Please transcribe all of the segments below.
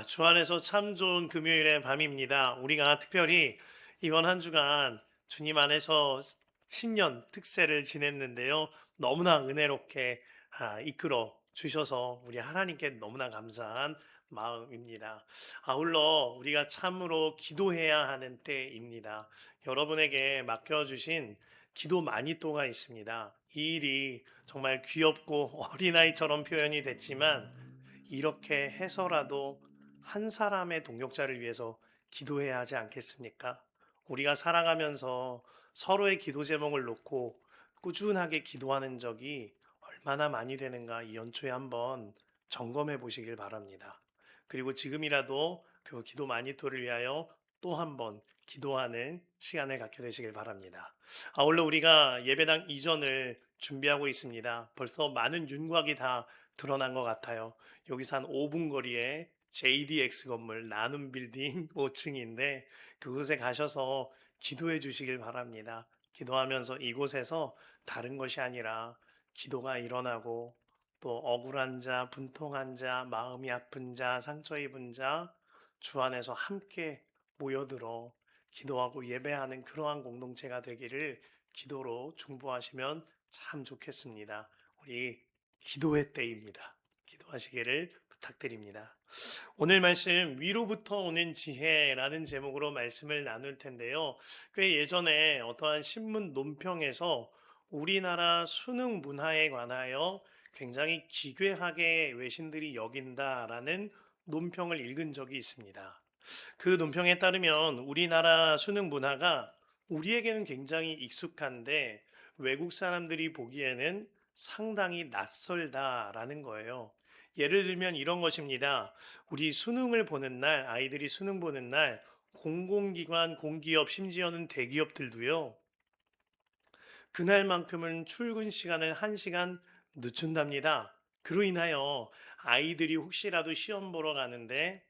주 안에서 참 좋은 금요일의 밤입니다. 우리가 특별히 이번 한 주간 주님 안에서 신년 특세를 지냈는데요. 너무나 은혜롭게 이끌어 주셔서 우리 하나님께 너무나 감사한 마음입니다. 아울러 우리가 참으로 기도해야 하는 때입니다. 여러분에게 맡겨주신 기도 마니또가 있습니다. 이 일이 정말 귀엽고 어린아이처럼 표현이 됐지만 이렇게 해서라도 한 사람의 동역자를 위해서 기도해야 하지 않겠습니까? 우리가 살아가면서 서로의 기도 제목을 놓고 꾸준하게 기도하는 적이 얼마나 많이 되는가 이 연초에 한번 점검해 보시길 바랍니다. 그리고 지금이라도 그 기도 마니토를 위하여 또 한번 기도하는 시간을 갖게 되시길 바랍니다. 아울러 우리가 예배당 이전을 준비하고 있습니다. 벌써 많은 윤곽이 다 드러난 것 같아요. 여기서 한 5분 거리에 JDX 건물 나눔 빌딩 5층인데 그곳에 가셔서 기도해 주시길 바랍니다. 기도하면서 이곳에서 다른 것이 아니라 기도가 일어나고 또 억울한 자, 분통한 자, 마음이 아픈 자, 상처 입은 자, 주 안에서 함께 모여들어 기도하고 예배하는 그러한 공동체가 되기를 기도로 중보하시면 참 좋겠습니다. 우리 기도의 때입니다. 기도하시기를 부탁드립니다. 오늘 말씀 위로부터 오는 지혜라는 제목으로 말씀을 나눌 텐데요. 꽤 예전에 어떠한 신문 논평에서 우리나라 수능 문화에 관하여 굉장히 기괴하게 외신들이 여긴다라는 논평을 읽은 적이 있습니다. 그 논평에 따르면 우리나라 수능 문화가 우리에게는 굉장히 익숙한데 외국 사람들이 보기에는 상당히 낯설다라는 거예요. 예를 들면 이런 것입니다. 우리 수능을 보는 날, 아이들이 수능 보는 날, 공공기관, 공기업, 심지어는 대기업들도요, 그날만큼은 출근 시간을 1시간 늦춘답니다. 그로 인하여 아이들이 혹시라도 시험 보러 가는데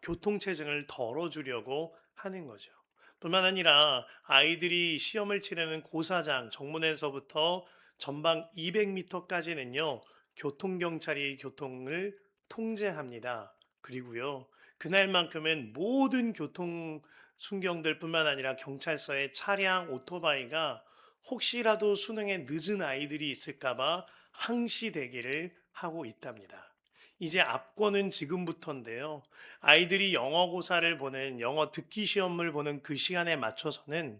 교통체증을 덜어주려고 하는 거죠. 뿐만 아니라 아이들이 시험을 치르는 고사장 정문에서부터 전방 200m까지는요, 교통경찰이 교통을 통제합니다. 그리고요, 그날만큼은 모든 교통 순경들뿐만 아니라 경찰서의 차량, 오토바이가 혹시라도 수능에 늦은 아이들이 있을까봐 항시 대기를 하고 있답니다. 이제 앞권은 지금부터인데요. 아이들이 영어 고사를 보는 영어 듣기 시험을 보는 그 시간에 맞춰서는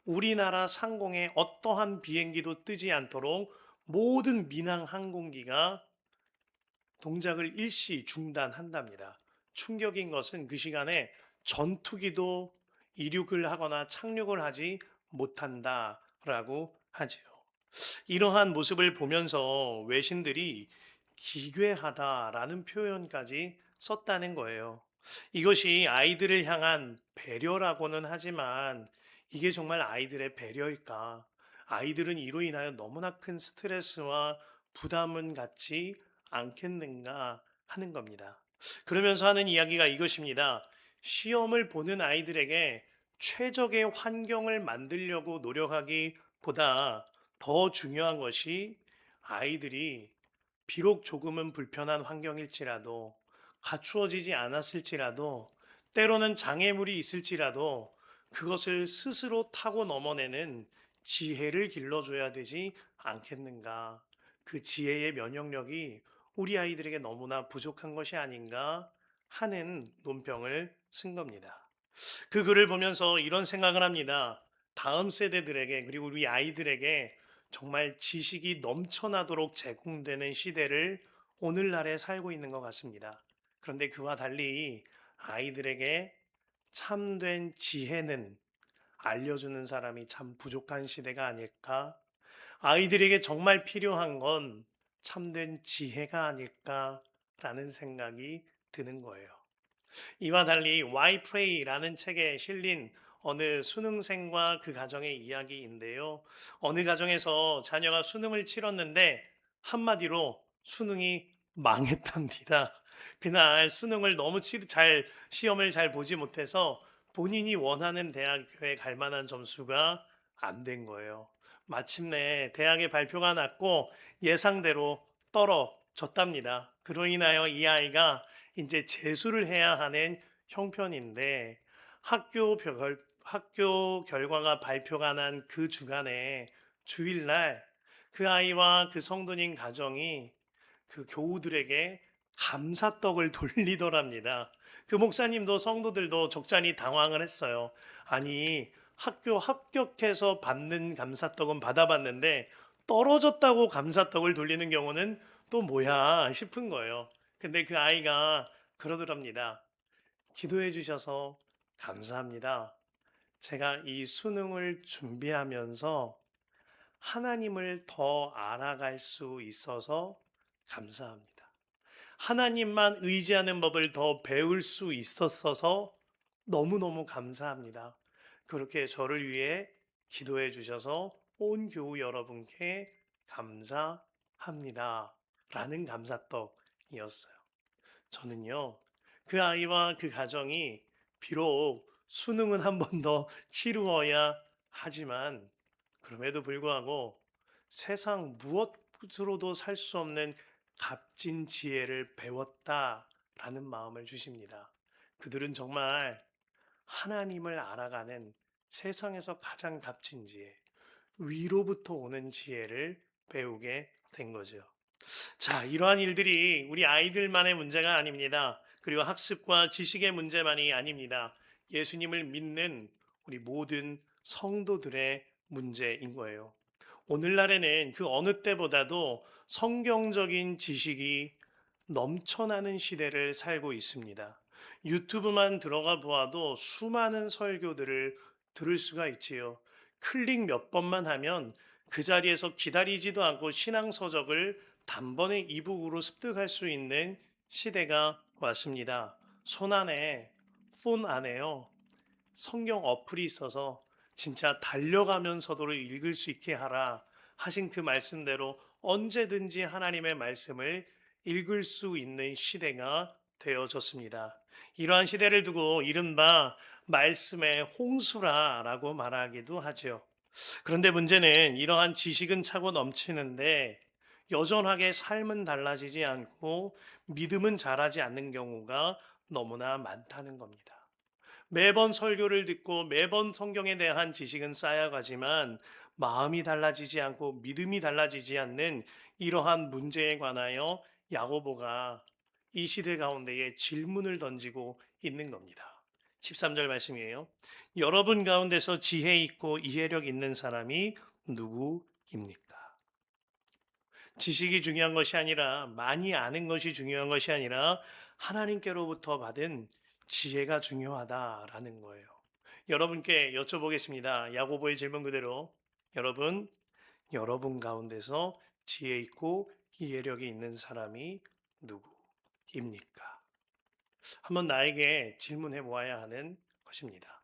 우리나라 상공에 어떠한 비행기도 뜨지 않도록 모든 민항 항공기가 동작을 일시 중단한답니다. 충격인 것은 그 시간에 전투기도 이륙을 하거나 착륙을 하지 못한다라고 하지요. 이러한 모습을 보면서 외신들이 기괴하다라는 표현까지 썼다는 거예요. 이것이 아이들을 향한 배려라고는 하지만 이게 정말 아이들의 배려일까? 아이들은 이로 인하여 너무나 큰 스트레스와 부담은 갖지 않겠는가 하는 겁니다. 그러면서 하는 이야기가 이것입니다. 시험을 보는 아이들에게 최적의 환경을 만들려고 노력하기보다 더 중요한 것이 아이들이 비록 조금은 불편한 환경일지라도 갖추어지지 않았을지라도 때로는 장애물이 있을지라도 그것을 스스로 타고 넘어내는 지혜를 길러줘야 되지 않겠는가. 그 지혜의 면역력이 우리 아이들에게 너무나 부족한 것이 아닌가 하는 논평을 쓴 겁니다. 그 글을 보면서 이런 생각을 합니다. 다음 세대들에게 그리고 우리 아이들에게 정말 지식이 넘쳐나도록 제공되는 시대를 오늘날에 살고 있는 것 같습니다. 그런데 그와 달리 아이들에게 참된 지혜는 알려주는 사람이 참 부족한 시대가 아닐까? 아이들에게 정말 필요한 건 참된 지혜가 아닐까라는 생각이 드는 거예요. 이와 달리 Why Pray라는 책에 실린 어느 수능생과 그 가정의 이야기인데요. 어느 가정에서 자녀가 수능을 치렀는데 한마디로 수능이 망했답니다. 그날 수능을 너무 시험을 잘 보지 못해서 본인이 원하는 대학교에 갈 만한 점수가 안 된 거예요. 마침내 대학의 발표가 났고 예상대로 떨어졌답니다. 그로 인하여 이 아이가 이제 재수를 해야 하는 형편인데 학교 결과가 발표가 난 그 주간에 주일날 그 아이와 그 성도님 가정이 그 교우들에게 감사떡을 돌리더랍니다. 그 목사님도 성도들도 적잖이 당황을 했어요. 아니, 학교 합격해서 받는 감사떡은 받아봤는데 떨어졌다고 감사떡을 돌리는 경우는 또 뭐야 싶은 거예요. 근데 그 아이가 그러더랍니다. 기도해 주셔서 감사합니다. 제가 이 수능을 준비하면서 하나님을 더 알아갈 수 있어서 감사합니다. 하나님만 의지하는 법을 더 배울 수 있었어서 너무너무 감사합니다. 그렇게 저를 위해 기도해 주셔서 온 교우 여러분께 감사합니다. 라는 감사떡이었어요. 저는요, 그 아이와 그 가정이 비록 수능은 한 번 더 치루어야 하지만 그럼에도 불구하고 세상 무엇으로도 살 수 없는 값진 지혜를 배웠다라는 마음을 주십니다. 그들은 정말 하나님을 알아가는 세상에서 가장 값진 지혜, 위로부터 오는 지혜를 배우게 된 거죠. 자, 이러한 일들이 우리 아이들만의 문제가 아닙니다. 그리고 학습과 지식의 문제만이 아닙니다. 예수님을 믿는 우리 모든 성도들의 문제인 거예요. 오늘날에는 그 어느 때보다도 성경적인 지식이 넘쳐나는 시대를 살고 있습니다. 유튜브만 들어가 보아도 수많은 설교들을 들을 수가 있지요. 클릭 몇 번만 하면 그 자리에서 기다리지도 않고 신앙서적을 단번에 이북으로 습득할 수 있는 시대가 왔습니다. 폰 안에요. 성경 어플이 있어서 진짜 달려가면서도 읽을 수 있게 하라 하신 그 말씀대로 언제든지 하나님의 말씀을 읽을 수 있는 시대가 되어졌습니다. 이러한 시대를 두고 이른바 말씀의 홍수라라고 말하기도 하죠. 그런데 문제는 이러한 지식은 차고 넘치는데 여전하게 삶은 달라지지 않고 믿음은 자라지 않는 경우가 너무나 많다는 겁니다. 매번 설교를 듣고 매번 성경에 대한 지식은 쌓여가지만 마음이 달라지지 않고 믿음이 달라지지 않는 이러한 문제에 관하여 야고보가 이 시대 가운데에 질문을 던지고 있는 겁니다. 13절 말씀이에요. 여러분 가운데서 지혜 있고 이해력 있는 사람이 누구입니까? 지식이 중요한 것이 아니라 많이 아는 것이 중요한 것이 아니라 하나님께로부터 받은 지혜가 중요하다라는 거예요. 여러분께 여쭤보겠습니다. 야고보의 질문 그대로 여러분 가운데서 지혜 있고 이해력이 있는 사람이 누구입니까? 한번 나에게 질문해 보아야 하는 것입니다.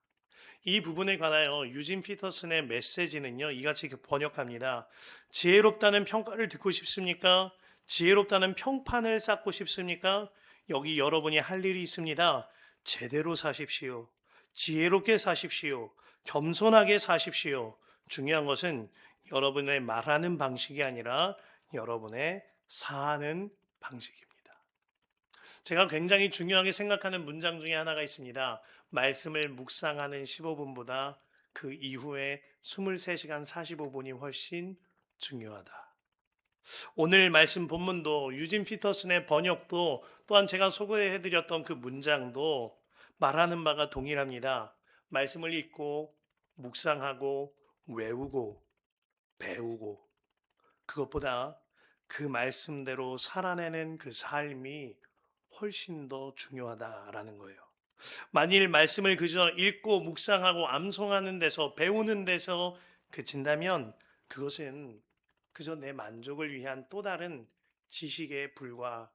이 부분에 관하여 유진 피터슨의 메시지는요, 이같이 번역합니다. 지혜롭다는 평가를 듣고 싶습니까? 지혜롭다는 평판을 쌓고 싶습니까? 여기 여러분이 할 일이 있습니다. 제대로 사십시오. 지혜롭게 사십시오. 겸손하게 사십시오. 중요한 것은 여러분의 말하는 방식이 아니라 여러분의 사는 방식입니다. 제가 굉장히 중요하게 생각하는 문장 중에 하나가 있습니다. 말씀을 묵상하는 15분보다 그 이후에 23시간 45분이 훨씬 중요하다. 오늘 말씀 본문도 유진 피터슨의 번역도 또한 제가 소개해드렸던 그 문장도 말하는 바가 동일합니다. 말씀을 읽고 묵상하고 외우고 배우고 그것보다 그 말씀대로 살아내는 그 삶이 훨씬 더 중요하다라는 거예요. 만일 말씀을 그저 읽고 묵상하고 암송하는 데서 배우는 데서 그친다면 그것은 그저 내 만족을 위한 또 다른 지식에 불과할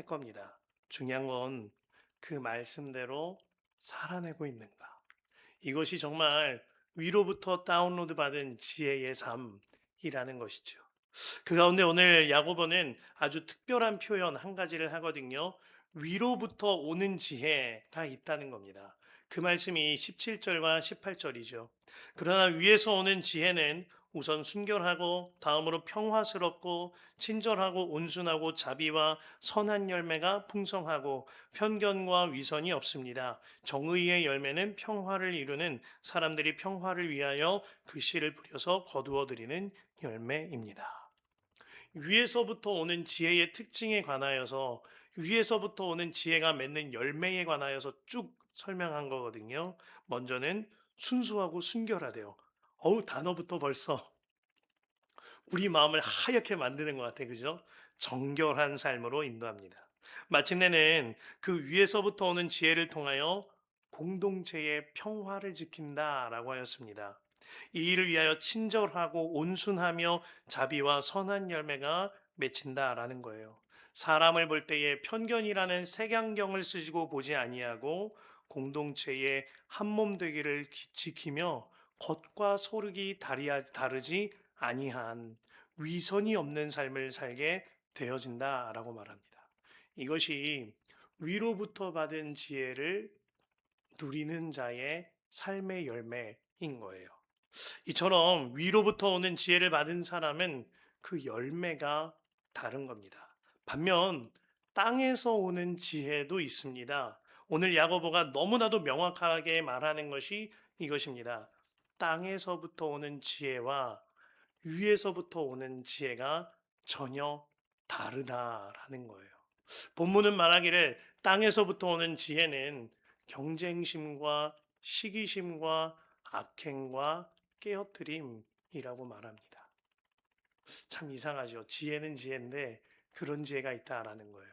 겁니다. 중요한 건 그 말씀대로 살아내고 있는가. 이것이 정말 위로부터 다운로드 받은 지혜의 삶이라는 것이죠. 그 가운데 오늘 야고보는 아주 특별한 표현 한 가지를 하거든요. 위로부터 오는 지혜가 있다는 겁니다. 그 말씀이 17절과 18절이죠. 그러나 위에서 오는 지혜는 우선 순결하고 다음으로 평화스럽고 친절하고 온순하고 자비와 선한 열매가 풍성하고 편견과 위선이 없습니다. 정의의 열매는 평화를 이루는 사람들이 평화를 위하여 그 씨를 뿌려서 거두어들이는 열매입니다. 위에서부터 오는 지혜의 특징에 관하여서 위에서부터 오는 지혜가 맺는 열매에 관하여서 쭉 설명한 거거든요. 먼저는 순수하고 순결하대요. 단어부터 벌써 우리 마음을 하얗게 만드는 것 같아. 그죠? 정결한 삶으로 인도합니다. 마침내는 그 위에서부터 오는 지혜를 통하여 공동체의 평화를 지킨다라고 하였습니다. 이 일을 위하여 친절하고 온순하며 자비와 선한 열매가 맺힌다라는 거예요. 사람을 볼 때에 편견이라는 색안경을 쓰시고 보지 아니하고 공동체의 한몸 되기를 지키며 겉과 속이 다르지 아니한 위선이 없는 삶을 살게 되어진다라고 말합니다. 이것이 위로부터 받은 지혜를 누리는 자의 삶의 열매인 거예요. 이처럼 위로부터 오는 지혜를 받은 사람은 그 열매가 다른 겁니다. 반면 땅에서 오는 지혜도 있습니다. 오늘 야고보가 너무나도 명확하게 말하는 것이 이것입니다. 땅에서부터 오는 지혜와 위에서부터 오는 지혜가 전혀 다르다라는 거예요. 본문은 말하기를 땅에서부터 오는 지혜는 경쟁심과 시기심과 악행과 깨어뜨림이라고 말합니다. 참 이상하죠. 지혜는 지혜인데 그런 지혜가 있다라는 거예요.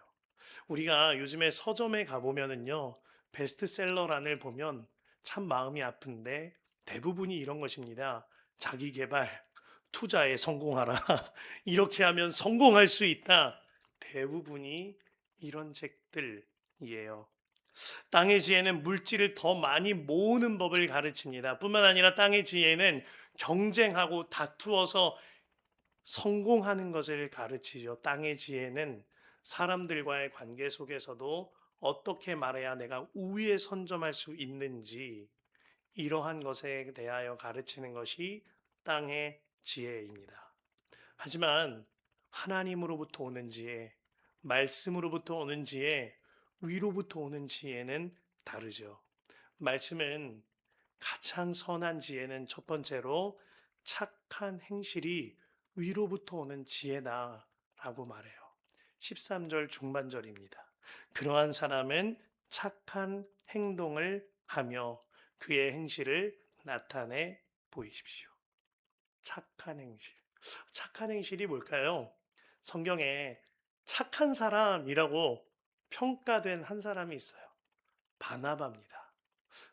우리가 요즘에 서점에 가보면은요, 베스트셀러란을 보면 참 마음이 아픈데 대부분이 이런 것입니다. 자기 개발, 투자에 성공하라. 이렇게 하면 성공할 수 있다. 대부분이 이런 책들이에요. 땅의 지혜는 물질을 더 많이 모으는 법을 가르칩니다. 뿐만 아니라 땅의 지혜는 경쟁하고 다투어서 성공하는 것을 가르치죠. 땅의 지혜는 사람들과의 관계 속에서도 어떻게 말해야 내가 우위에 선점할 수 있는지 이러한 것에 대하여 가르치는 것이 땅의 지혜입니다. 하지만 하나님으로부터 오는 지혜, 말씀으로부터 오는 지혜, 위로부터 오는 지혜는 다르죠. 말씀은 가장 선한 지혜는 첫 번째로 착한 행실이 위로부터 오는 지혜다라고 말해요. 13절 중반절입니다. 그러한 사람은 착한 행동을 하며 그의 행실을 나타내 보이십시오. 착한 행실. 착한 행실이 뭘까요? 성경에 착한 사람이라고 평가된 한 사람이 있어요. 바나바입니다.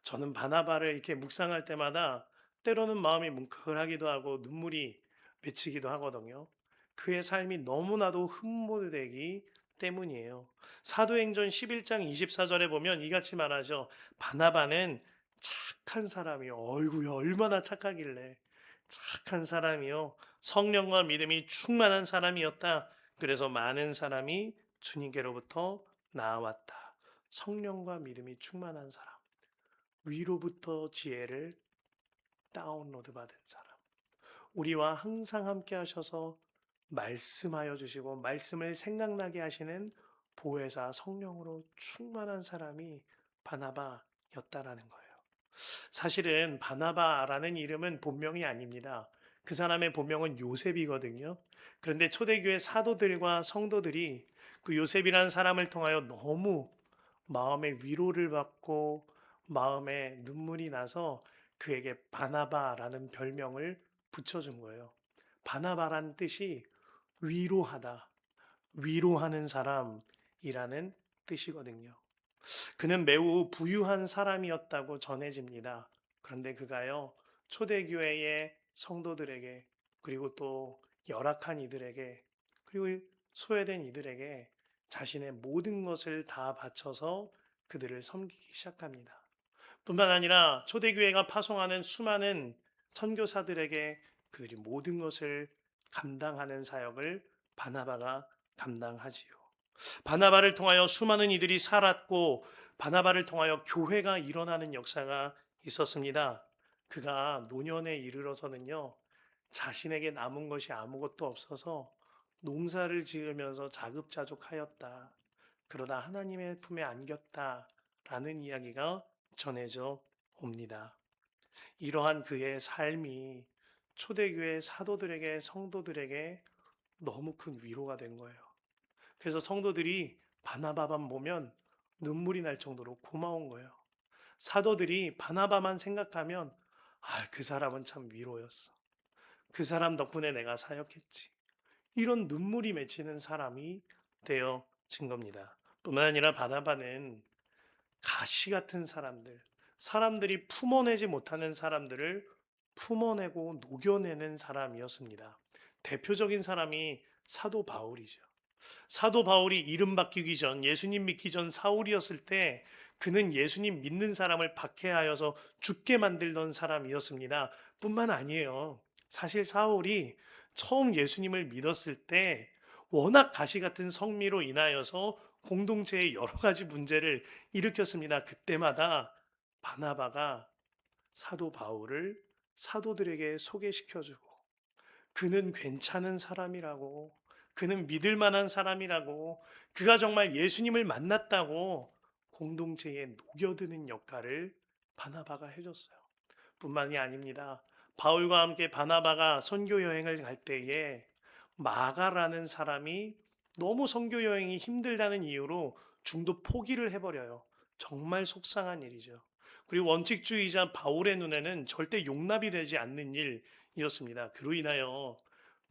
저는 바나바를 이렇게 묵상할 때마다 때로는 마음이 뭉클하기도 하고 눈물이 맺히기도 하거든요. 그의 삶이 너무나도 흠모되기 때문이에요. 사도행전 11장 24절에 보면 이같이 말하죠. 바나바는 착한 사람이요. 어이구야, 얼마나 착하길래. 착한 사람이요. 성령과 믿음이 충만한 사람이었다. 그래서 많은 사람이 주님께로부터 나왔다. 성령과 믿음이 충만한 사람. 위로부터 지혜를 다운로드 받은 사람. 우리와 항상 함께 하셔서 말씀하여 주시고 말씀을 생각나게 하시는 보혜사 성령으로 충만한 사람이 바나바였다라는 거예요. 사실은 바나바라는 이름은 본명이 아닙니다. 그 사람의 본명은 요셉이거든요. 그런데 초대교회 사도들과 성도들이 그 요셉이라는 사람을 통하여 너무 마음의 위로를 받고 마음에 눈물이 나서 그에게 바나바라는 별명을 붙여준 거예요. 바나바란 뜻이 위로하다, 위로하는 사람이라는 뜻이거든요. 그는 매우 부유한 사람이었다고 전해집니다. 그런데 그가요, 초대교회의 성도들에게, 그리고 또 열악한 이들에게, 그리고 소외된 이들에게 자신의 모든 것을 다 바쳐서 그들을 섬기기 시작합니다. 뿐만 아니라 초대교회가 파송하는 수많은 선교사들에게 그들이 모든 것을 감당하는 사역을 바나바가 감당하지요. 바나바를 통하여 수많은 이들이 살았고 바나바를 통하여 교회가 일어나는 역사가 있었습니다. 그가 노년에 이르러서는요, 자신에게 남은 것이 아무것도 없어서 농사를 지으면서 자급자족하였다. 그러다 하나님의 품에 안겼다라는 이야기가 전해져 옵니다. 이러한 그의 삶이 초대교회 사도들에게, 성도들에게 너무 큰 위로가 된 거예요. 그래서 성도들이 바나바만 보면 눈물이 날 정도로 고마운 거예요. 사도들이 바나바만 생각하면 그 사람은 참 위로였어. 그 사람 덕분에 내가 사역했지. 이런 눈물이 맺히는 사람이 되어진 겁니다. 뿐만 아니라 바나바는 가시 같은 사람들, 사람들이 품어내지 못하는 사람들을 품어내고 녹여내는 사람이었습니다. 대표적인 사람이 사도 바울이죠. 사도 바울이 이름 바뀌기 전, 예수님 믿기 전 사울이었을 때 그는 예수님 믿는 사람을 박해하여서 죽게 만들던 사람이었습니다. 뿐만 아니에요. 사실 사울이 처음 예수님을 믿었을 때 워낙 가시 같은 성미로 인하여서 공동체에 여러 가지 문제를 일으켰습니다. 그때마다 바나바가 사도 바울을 사도들에게 소개시켜주고 그는 괜찮은 사람이라고, 그는 믿을 만한 사람이라고, 그가 정말 예수님을 만났다고 공동체에 녹여드는 역할을 바나바가 해줬어요. 뿐만이 아닙니다. 바울과 함께 바나바가 선교 여행을 갈 때에 마가라는 사람이 너무 선교 여행이 힘들다는 이유로 중도 포기를 해버려요. 정말 속상한 일이죠. 그리고 원칙주의자 바울의 눈에는 절대 용납이 되지 않는 일이었습니다. 그로 인하여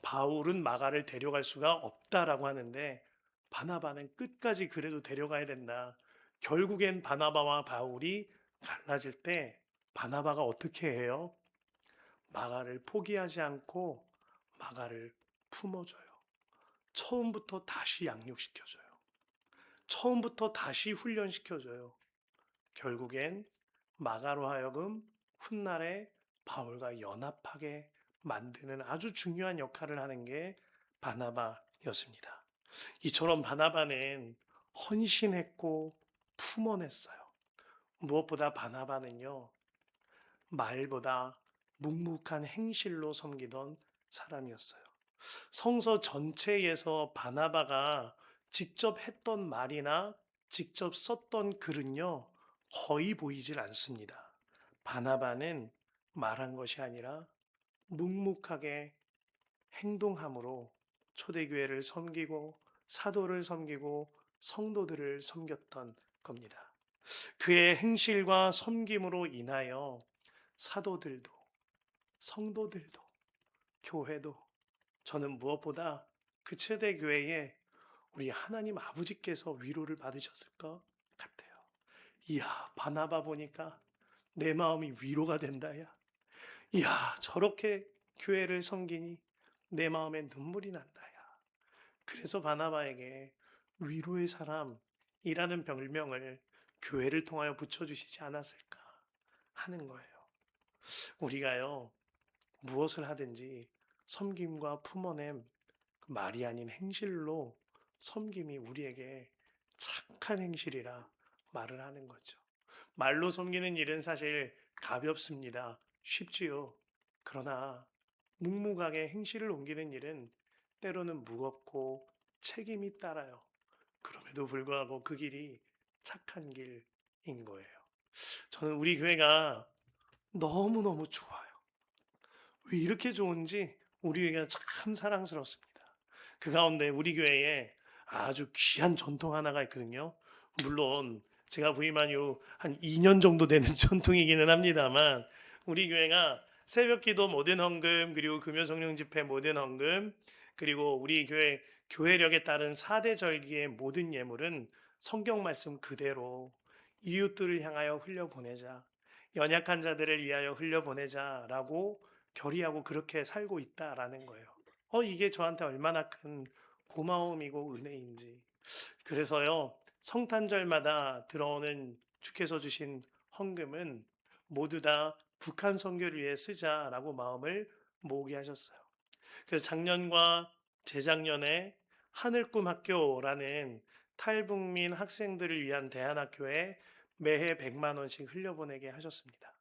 바울은 마가를 데려갈 수가 없다라고 하는데 바나바는 끝까지 그래도 데려가야 된다. 결국엔 바나바와 바울이 갈라질 때 바나바가 어떻게 해요? 마가를 포기하지 않고 마가를 품어줘요. 처음부터 다시 양육시켜줘요. 처음부터 다시 훈련시켜줘요. 결국엔 마가로 하여금 훗날에 바울과 연합하게 만드는 아주 중요한 역할을 하는 게 바나바였습니다. 이처럼 바나바는 헌신했고 품어냈어요. 무엇보다 바나바는요, 말보다 묵묵한 행실로 섬기던 사람이었어요. 성서 전체에서 바나바가 직접 했던 말이나 직접 썼던 글은요, 거의 보이질 않습니다. 바나바는 말한 것이 아니라 묵묵하게 행동함으로 초대교회를 섬기고 사도를 섬기고 성도들을 섬겼던 겁니다. 그의 행실과 섬김으로 인하여 사도들도 성도들도 교회도 저는 무엇보다 그 초대교회에 우리 하나님 아버지께서 위로를 받으셨을 것 같아요. 이야, 바나바 보니까 내 마음이 위로가 된다, 야. 이야, 저렇게 교회를 섬기니 내 마음에 눈물이 난다, 야. 그래서 바나바에게 위로의 사람이라는 별명을 교회를 통하여 붙여주시지 않았을까 하는 거예요. 우리가요, 무엇을 하든지 섬김과 품어냄, 말이 아닌 행실로 섬김이 우리에게 착한 행실이라 말을 하는 거죠. 말로 섬기는 일은 사실 가볍습니다. 쉽지요. 그러나 묵묵하게 행실을 옮기는 일은 때로는 무겁고 책임이 따라요. 그럼에도 불구하고 그 길이 착한 길인 거예요. 저는 우리 교회가 너무너무 좋아요. 왜 이렇게 좋은지 우리 교회가 참 사랑스럽습니다. 그 가운데 우리 교회에 아주 귀한 전통 하나가 있거든요. 물론 제가 부임한 이후 한 2년 정도 되는 전통이기는 합니다만 우리 교회가 새벽기도 모든 헌금 그리고 금요성령 집회 모든 헌금 그리고 우리 교회 교회력에 따른 4대 절기의 모든 예물은 성경 말씀 그대로 이웃들을 향하여 흘려보내자 연약한 자들을 위하여 흘려보내자라고 결의하고 그렇게 살고 있다라는 거예요. 이게 저한테 얼마나 큰 고마움이고 은혜인지. 그래서요, 성탄절마다 들어오는 주께서 주신 헌금은 모두 다 북한 선교를 위해 쓰자라고 마음을 모으게 하셨어요. 그래서 작년과 재작년에 하늘꿈 학교라는 탈북민 학생들을 위한 대안학교에 매해 100만 원씩 흘려보내게 하셨습니다.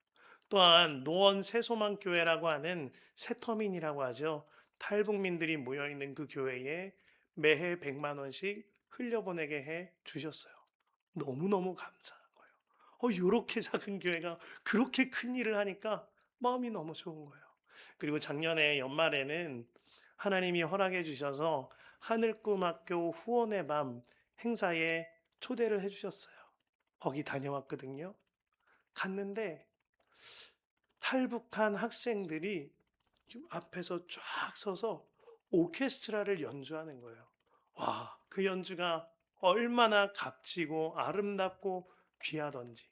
또한 노원 새소망교회라고 하는 새터민이라고 하죠. 탈북민들이 모여 있는 그 교회에 매해 100만 원씩 흘려보내게 해 주셨어요. 너무너무 감사한 거예요. 요렇게 작은 교회가 그렇게 큰 일을 하니까 마음이 너무 좋은 거예요. 그리고 작년에 연말에는 하나님이 허락해 주셔서 하늘꿈학교 후원의 밤 행사에 초대를 해 주셨어요. 거기 다녀왔거든요. 갔는데 탈북한 학생들이 앞에서 쫙 서서 오케스트라를 연주하는 거예요. 와, 그 연주가 얼마나 값지고 아름답고 귀하던지.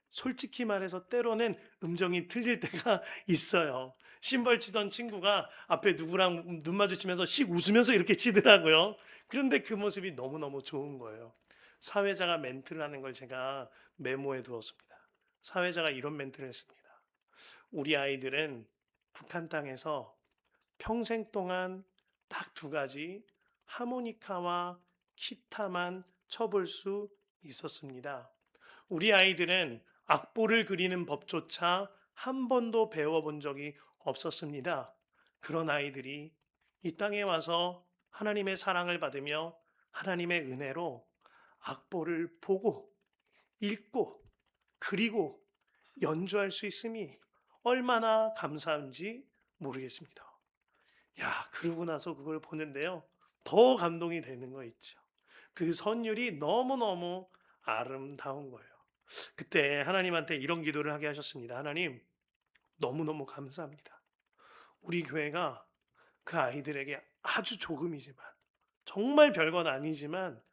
솔직히 말해서 때로는 음정이 틀릴 때가 있어요. 심벌 치던 친구가 앞에 누구랑 눈 마주치면서 씩 웃으면서 이렇게 치더라고요. 그런데 그 모습이 너무너무 좋은 거예요. 사회자가 멘트를 하는 걸 제가 메모해 두었습니다. 사회자가 이런 멘트를 했습니다. 우리 아이들은 북한 땅에서 평생 동안 딱 두 가지 하모니카와 기타만 쳐볼 수 있었습니다. 우리 아이들은 악보를 그리는 법조차 한 번도 배워본 적이 없었습니다. 그런 아이들이 이 땅에 와서 하나님의 사랑을 받으며 하나님의 은혜로 악보를 보고 읽고 그리고 연주할 수 있음이 얼마나 감사한지 모르겠습니다. 야, 그러고 나서 그걸 보는데요. 더 감동이 되는 거 있죠. 그 선율이 너무너무 아름다운 거예요. 그때 하나님한테 이런 기도를 하게 하셨습니다. 하나님, 너무너무 감사합니다. 우리 교회가 그 아이들에게 아주 조금이지만, 정말 별건 아니지만,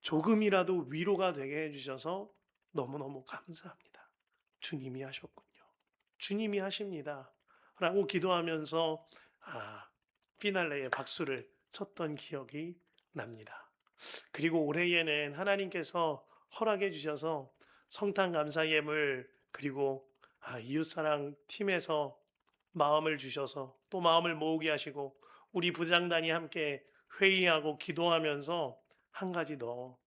조금이라도 위로가 되게 해주셔서 너무너무 감사합니다. 주님이 하셨군요. 주님이 하십니다. 라고 기도하면서, 피날레에 박수를 쳤던 기억이 납니다. 그리고 올해에는 하나님께서 허락해 주셔서 성탄 감사 예물 그리고 이웃사랑 팀에서 마음을 주셔서 또 마음을 모으게 하시고 우리 부장단이 함께 회의하고 기도하면서 한 가지 더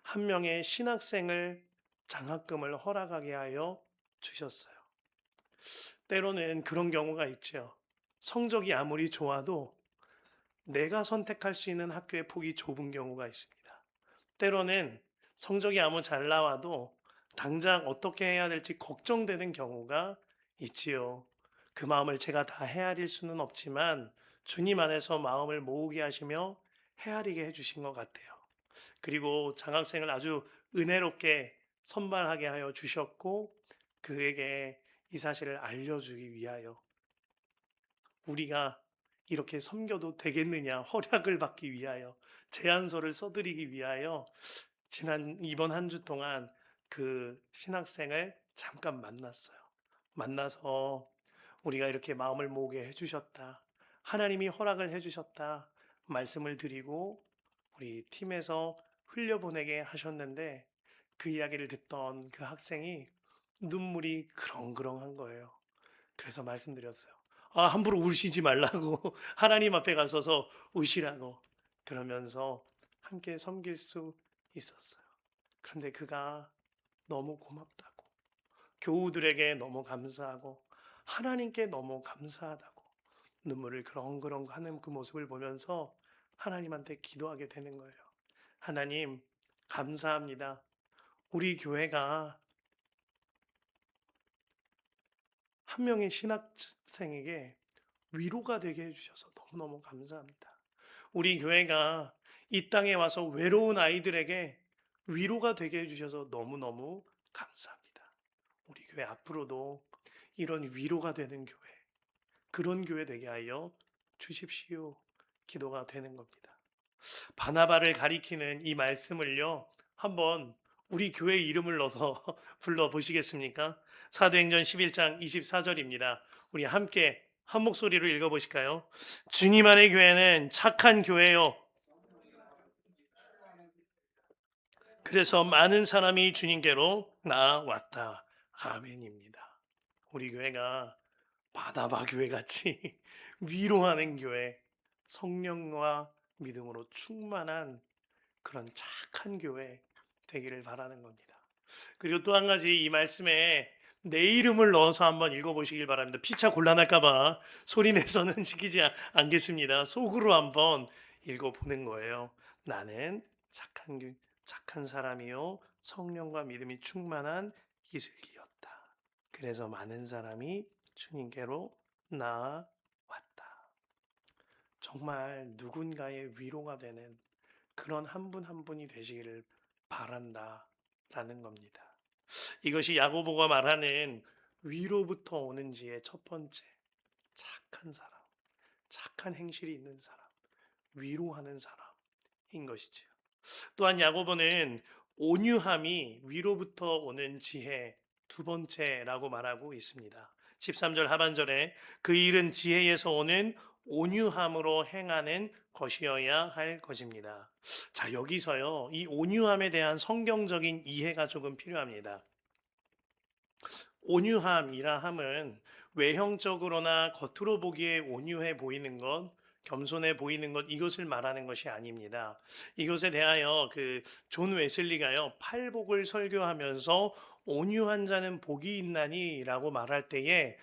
한 명의 신학생을 장학금을 허락하게 하여 주셨어요. 때로는 그런 경우가 있죠. 성적이 아무리 좋아도 내가 선택할 수 있는 학교의 폭이 좁은 경우가 있습니다. 때로는 성적이 아무 잘 나와도 당장 어떻게 해야 될지 걱정되는 경우가 있지요. 그 마음을 제가 다 헤아릴 수는 없지만 주님 안에서 마음을 모으게 하시며 헤아리게 해주신 것 같아요. 그리고 장학생을 아주 은혜롭게 선발하게 하여 주셨고 그에게 이 사실을 알려주기 위하여 우리가 이렇게 섬겨도 되겠느냐 허락을 받기 위하여 제안서를 써드리기 위하여 이번 한 주 동안 그 신학생을 잠깐 만났어요. 만나서 우리가 이렇게 마음을 모으게 해주셨다. 하나님이 허락을 해주셨다. 말씀을 드리고 우리 팀에서 흘려보내게 하셨는데 그 이야기를 듣던 그 학생이 눈물이 그렁그렁한 거예요. 그래서 말씀드렸어요. 함부로 울시지 말라고 하나님 앞에 가서서 우시라고 그러면서 함께 섬길 수 있었어요. 그런데 그가 너무 고맙다고 교우들에게 너무 감사하고 하나님께 너무 감사하다고 눈물을 그렁그렁 하는 그 모습을 보면서 하나님한테 기도하게 되는 거예요. 하나님 감사합니다. 우리 교회가 한 명의 신학생에게 위로가 되게 해주셔서 너무너무 감사합니다. 우리 교회가 이 땅에 와서 외로운 아이들에게 위로가 되게 해주셔서 너무너무 감사합니다. 우리 교회 앞으로도 이런 위로가 되는 교회, 그런 교회 되게 하여 주십시오. 기도가 되는 겁니다. 바나바를 가리키는 이 말씀을요, 한번 우리 교회 이름을 넣어서 불러보시겠습니까? 사도행전 11장 24절입니다. 우리 함께 한 목소리로 읽어보실까요? 주님 안의 교회는 착한 교회요. 그래서 많은 사람이 주님께로 나왔다. 아멘입니다. 우리 교회가 바나바 교회 같이 위로하는 교회, 성령과 믿음으로 충만한 그런 착한 교회 되기를 바라는 겁니다. 그리고 또 한 가지 이 말씀에 내 이름을 넣어서 한번 읽어보시길 바랍니다. 피차 곤란할까봐 소리 내서는 시키지 않겠습니다. 속으로 한번 읽어보는 거예요. 나는 착한 사람이요. 성령과 믿음이 충만한 이슬기였다. 그래서 많은 사람이 주님께로 나아왔다. 정말 누군가의 위로가 되는 그런 한 분 한 분이 되시기를 바란다라는 겁니다. 이것이 야고보가 말하는 위로부터 오는 지의 첫 번째, 착한 사람, 착한 행실이 있는 사람, 위로하는 사람인 것이죠. 또한 야고보는 온유함이 위로부터 오는 지혜 두 번째라고 말하고 있습니다. 13절 하반절에 그 일은 지혜에서 오는 온유함으로 행하는 것이어야 할 것입니다. 자, 여기서요, 이 온유함에 대한 성경적인 이해가 조금 필요합니다. 온유함이라 함은 외형적으로나 겉으로 보기에 온유해 보이는 것, 겸손해 보이는 것, 이것을 말하는 것이 아닙니다. 이것에 대하여 존 웨슬리가요, 팔복을 설교하면서 온유한 자는 복이 있나니라고 말할 때에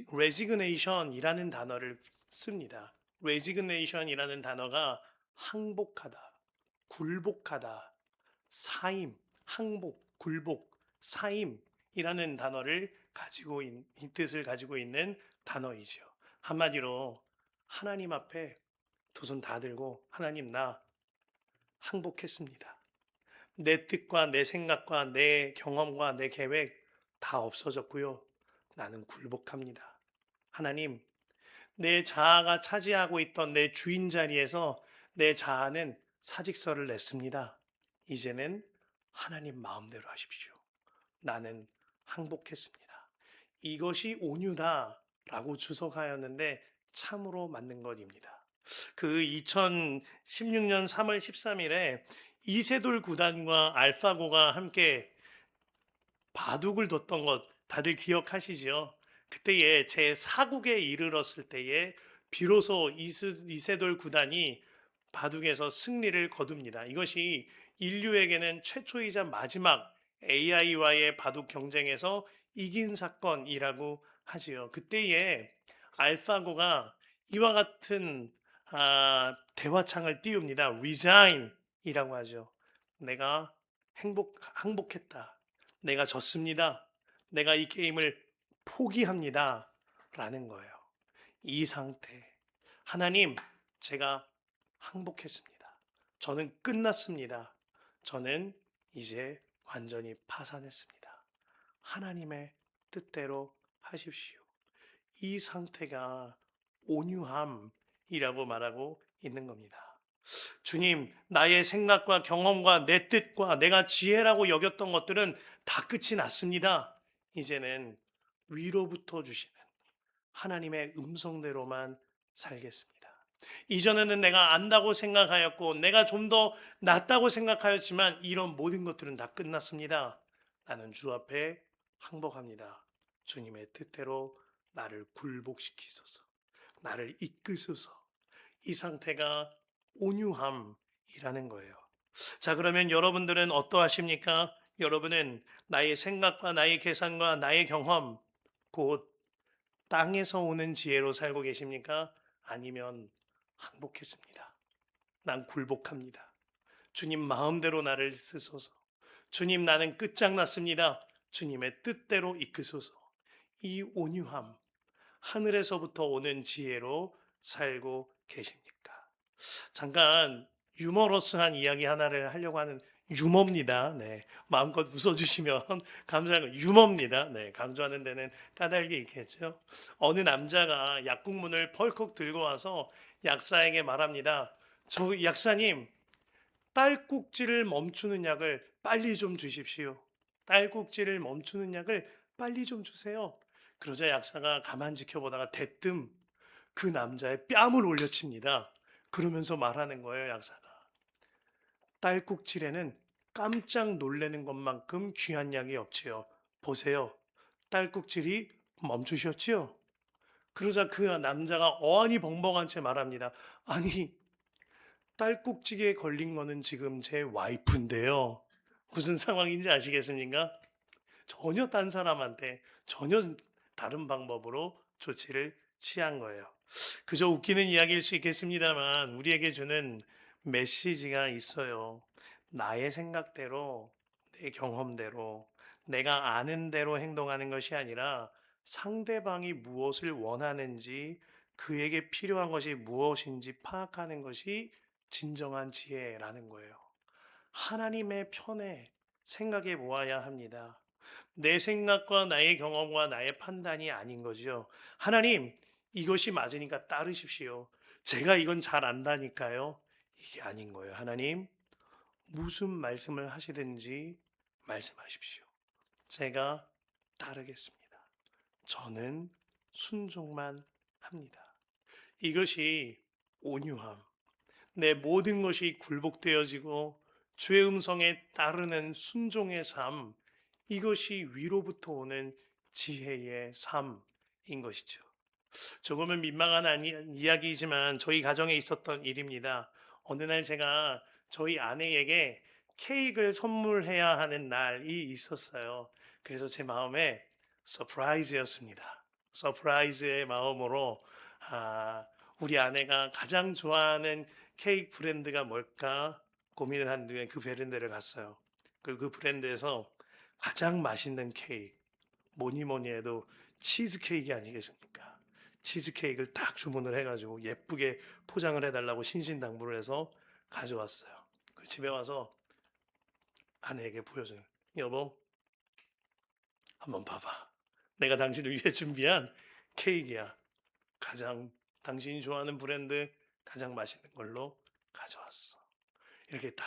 resignation이라는 단어를 씁니다. resignation이라는 단어가 항복하다, 굴복하다, 사임, 항복, 굴복, 사임이라는 단어를 이 뜻을 가지고 있는 단어이죠. 한마디로 하나님 앞에 두 손 다 들고 하나님 나 항복했습니다. 내 뜻과 내 생각과 내 경험과 내 계획 다 없어졌고요. 나는 굴복합니다. 하나님, 내 자아가 차지하고 있던 내 주인 자리에서 내 자아는 사직서를 냈습니다. 이제는 하나님 마음대로 하십시오. 나는 항복했습니다. 이것이 온유다라고 주석하였는데 참으로 맞는 것입니다. 2016년 3월 13일에 이세돌 구단과 알파고가 함께 바둑을 뒀던 것 다들 기억하시죠? 그때에 제4국에 이르렀을 때에 비로소 이세돌 구단이 바둑에서 승리를 거둡니다. 이것이 인류에게는 최초이자 마지막 AI와의 바둑 경쟁에서 이긴 사건이라고 하지요. 그때에 알파고가 이와 같은 대화창을 띄웁니다. resign이라고 하죠. 내가 항복했다. 내가 졌습니다. 내가 이 게임을 포기합니다. 라는 거예요. 이 상태. 하나님, 제가 항복했습니다. 저는 끝났습니다. 저는 이제 완전히 파산했습니다. 하나님의 뜻대로 하십시오. 이 상태가 온유함이라고 말하고 있는 겁니다. 주님, 나의 생각과 경험과 내 뜻과 내가 지혜라고 여겼던 것들은 다 끝이 났습니다. 이제는 위로부터 주시는 하나님의 음성대로만 살겠습니다. 이전에는 내가 안다고 생각하였고 내가 좀 더 낫다고 생각하였지만 이런 모든 것들은 다 끝났습니다. 나는 주 앞에 항복합니다. 주님의 뜻대로 나를 굴복시키소서. 나를 이끄소서. 이 상태가 온유함이라는 거예요. 자, 그러면 여러분들은 어떠하십니까? 여러분은 나의 생각과 나의 계산과 나의 경험, 곧 땅에서 오는 지혜로 살고 계십니까? 아니면 항복했습니다. 난 굴복합니다. 주님 마음대로 나를 쓰소서. 주님 나는 끝장났습니다. 주님의 뜻대로 이끄소서. 이 온유함, 하늘에서부터 오는 지혜로 살고 계십니까? 잠깐 유머러스한 이야기 하나를 하려고 하는 유머입니다. 네, 마음껏 웃어주시면 감사한 유머입니다. 네, 강조하는 데는 까닭이 있겠죠. 어느 남자가 약국문을 펄컥 들고 와서 약사에게 말합니다. 저 약사님, 딸꾹질을 멈추는 약을 빨리 좀 주십시오. 딸꾹질을 멈추는 약을 빨리 좀 주세요. 그러자 약사가 가만 지켜보다가 대뜸 그 남자의 뺨을 올려칩니다. 그러면서 말하는 거예요, 약사가. 딸꾹질에는 깜짝 놀라는 것만큼 귀한 약이 없지요. 보세요. 딸꾹질이 멈추셨지요? 그러자 그 남자가 어안이 벙벙한 채 말합니다. 아니, 딸꾹질에 걸린 거는 지금 제 와이프인데요. 무슨 상황인지 아시겠습니까? 전혀 딴 사람한테 전혀 다른 방법으로 조치를 취한 거예요. 그저 웃기는 이야기일 수 있겠습니다만 우리에게 주는 메시지가 있어요. 나의 생각대로, 내 경험대로, 내가 아는 대로 행동하는 것이 아니라 상대방이 무엇을 원하는지, 그에게 필요한 것이 무엇인지 파악하는 것이 진정한 지혜라는 거예요. 하나님의 편에 생각해 보아야 합니다. 내 생각과 나의 경험과 나의 판단이 아닌 거죠. 하나님, 이것이 맞으니까 따르십시오. 제가 이건 잘 안다니까요. 이게 아닌 거예요. 하나님, 무슨 말씀을 하시든지 말씀하십시오. 제가 따르겠습니다. 저는 순종만 합니다. 이것이 온유함. 내 모든 것이 굴복되어지고 주의 음성에 따르는 순종의 삶, 이것이 위로부터 오는 지혜의 삶인 것이죠. 조금은 민망한 이야기이지만 저희 가정에 있었던 일입니다. 어느 날 제가 저희 아내에게 케이크를 선물해야 하는 날이 있었어요. 그래서 제 마음에 서프라이즈였습니다. 서프라이즈의 마음으로 우리 아내가 가장 좋아하는 케이크 브랜드가 뭘까 고민을 한 뒤에 그 브랜드를 갔어요. 그리고 그 브랜드에서 가장 맛있는 케이크, 뭐니 뭐니 해도 치즈 케이크 아니겠습니까? 치즈 케이크를 딱 주문을 해가지고 예쁘게 포장을 해달라고 신신당부를 해서 가져왔어요. 그 집에 와서 아내에게 보여줘요. 여보, 한번 봐봐. 내가 당신을 위해 준비한 케이크야. 가장 당신이 좋아하는 브랜드 가장 맛있는 걸로 가져왔어. 이렇게 딱